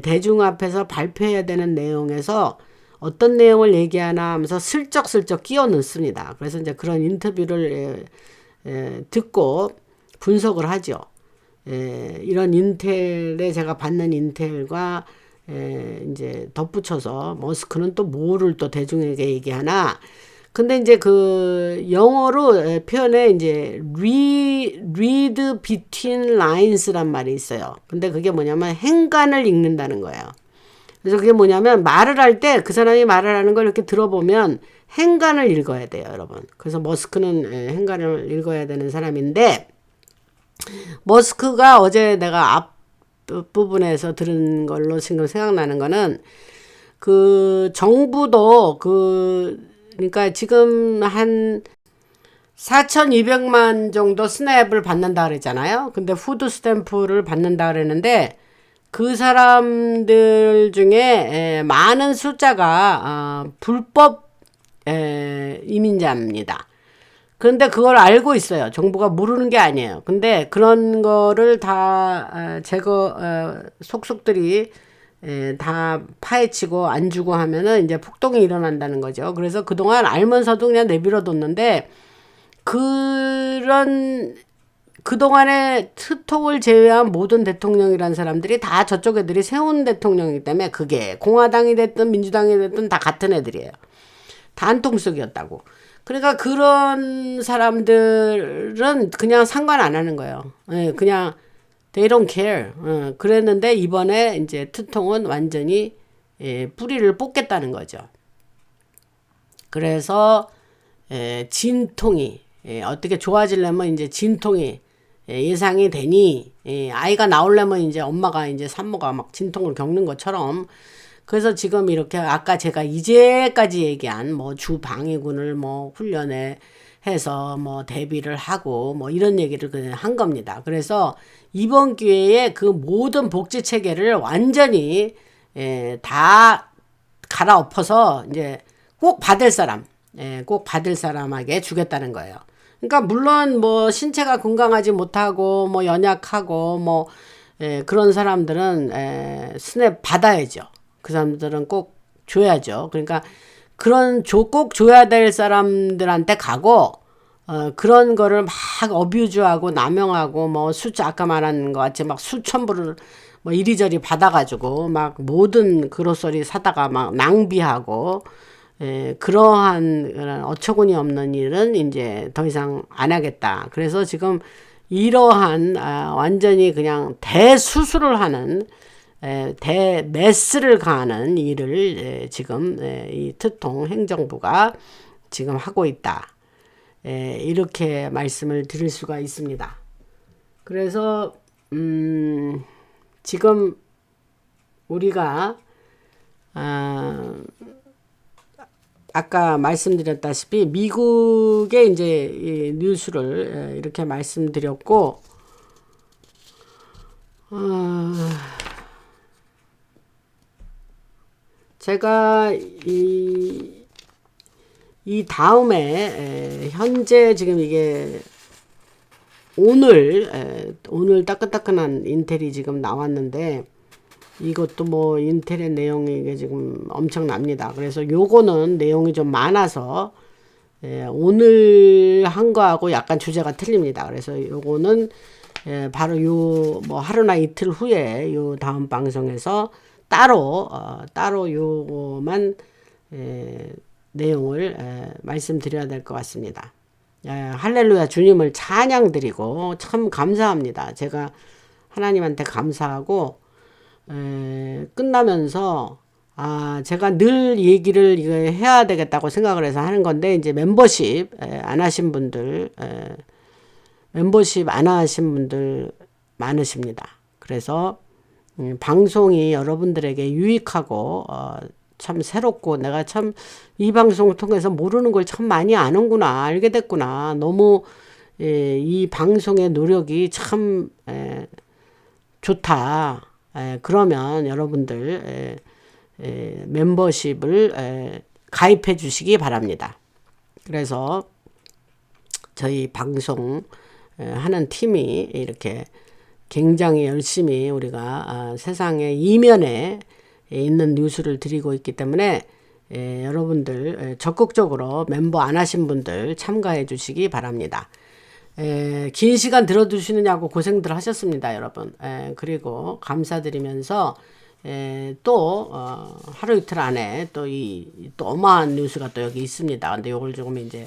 대중 앞에서 발표해야 되는 내용에서 어떤 내용을 얘기하나 하면서 슬쩍슬쩍 끼워 넣습니다. 그래서 이제 그런 인터뷰를 듣고 분석을 하죠. 이런 인텔에 제가 받는 인텔과 이제 덧붙여서 머스크는 또 뭐를 또 대중에게 얘기하나. 근데 이제 그 영어로 표현에 이제 read between lines란 말이 있어요. 근데 그게 뭐냐면 행간을 읽는다는 거예요. 그래서 그게 뭐냐면 말을 할 때 그 사람이 말을 하는 걸 이렇게 들어보면 행간을 읽어야 돼요, 여러분. 그래서 머스크는 행간을 읽어야 되는 사람인데 머스크가 어제 내가 앞부분에서 들은 걸로 지금 생각나는 거는 그 정부도 그러니까 지금 한 4,200만 정도 스냅을 받는다 그랬잖아요. 근데 푸드 스탬프를 받는다 그랬는데 그 사람들 중에 많은 숫자가 불법 이민자입니다. 그런데 그걸 알고 있어요. 정부가 모르는 게 아니에요. 근데 그런 거를 다 속속들이 다 파헤치고 안 주고 하면은 이제 폭동이 일어난다는 거죠. 그래서 그동안 알면서도 그냥 내버려뒀는데 그동안에 트통을 제외한 모든 대통령이란 사람들이 다 저쪽 애들이 세운 대통령이기 때문에 그게 공화당이 됐든 민주당이 됐든 다 같은 애들이에요. 단통속이었다고. 그러니까 그런 사람들은 그냥 상관 안 하는 거예요. 그냥 they don't care. 그랬는데 이번에 이제 트통은 완전히 뿌리를 뽑겠다는 거죠. 그래서 진통이 어떻게 좋아지려면 이제 진통이 예상이 되니 아이가 나오려면 이제 엄마가 이제 산모가 막 진통을 겪는 것처럼 그래서 지금 이렇게 아까 제가 이제까지 얘기한 뭐 주방위군을 뭐 훈련에 해서 뭐 대비를 하고 뭐 이런 얘기를 그냥 한 겁니다. 그래서 이번 기회에 그 모든 복지 체계를 완전히 다 갈아엎어서 이제 꼭 받을 사람에게 주겠다는 거예요. 그러니까 물론 뭐 신체가 건강하지 못하고 뭐 연약하고 뭐 그런 사람들은 스냅 받아야죠. 그 사람들은 꼭 줘야죠. 그러니까 꼭 줘야 될 사람들한테 가고 그런 거를 막 어뷰즈하고 남용하고 뭐 아까 말한 것 같이 막 수천 불을 뭐 이리저리 받아가지고 막 모든 그로서리 사다가 막 낭비하고 그러한 어처구니 없는 일은 이제 더 이상 안 하겠다. 그래서 지금 이러한 완전히 그냥 대수술을 하는 대메스를 가하는 일을 지금 이 트통 행정부가 지금 하고 있다. 이렇게 말씀을 드릴 수가 있습니다. 그래서 지금 우리가 아까 말씀드렸다시피 미국의 이제 이 뉴스를 이렇게 말씀드렸고 제가 이 다음에 현재 지금 이게 오늘 따끈따끈한 인텔이 지금 나왔는데 이것도 뭐 인텔의 내용이 이게 지금 엄청납니다. 그래서 요거는 내용이 좀 많아서 오늘 한 거하고 약간 주제가 틀립니다. 그래서 요거는 바로 요 뭐 하루나 이틀 후에 요 다음 방송에서 따로 요거만 내용을 말씀드려야 될 것 같습니다. 할렐루야 주님을 찬양드리고 참 감사합니다. 제가 하나님한테 감사하고 끝나면서 제가 늘 얘기를 이거 해야 되겠다고 생각을 해서 하는 건데 이제 멤버십 안 하신 분들 많으십니다. 그래서 방송이 여러분들에게 유익하고 참 새롭고 내가 참 이 방송을 통해서 모르는 걸 참 많이 아는구나 알게 됐구나 너무 이 방송의 노력이 참 좋다. 그러면 여러분들 멤버십을 가입해 주시기 바랍니다. 그래서 저희 방송 하는 팀이 이렇게 굉장히 열심히 우리가 세상의 이면에 있는 뉴스를 드리고 있기 때문에 여러분들 적극적으로 멤버 안 하신 분들 참가해 주시기 바랍니다. 긴 시간 들어주시느냐고 고생들 하셨습니다, 여러분. 그리고 감사드리면서 또 하루 이틀 안에 또 어마한 뉴스가 또 여기 있습니다. 근데 요걸 조금 이제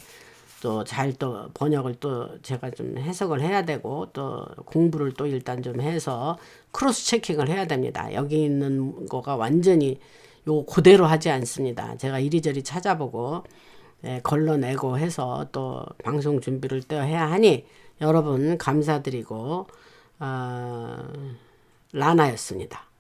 또 잘 또 번역을 또 제가 좀 해석을 해야 되고 또 공부를 또 일단 좀 해서 크로스 체킹을 해야 됩니다. 여기 있는 거가 완전히 요 그대로 하지 않습니다. 제가 이리저리 찾아보고 걸러내고 해서 또 방송 준비를 또 해야 하니 여러분 감사드리고 라나였습니다.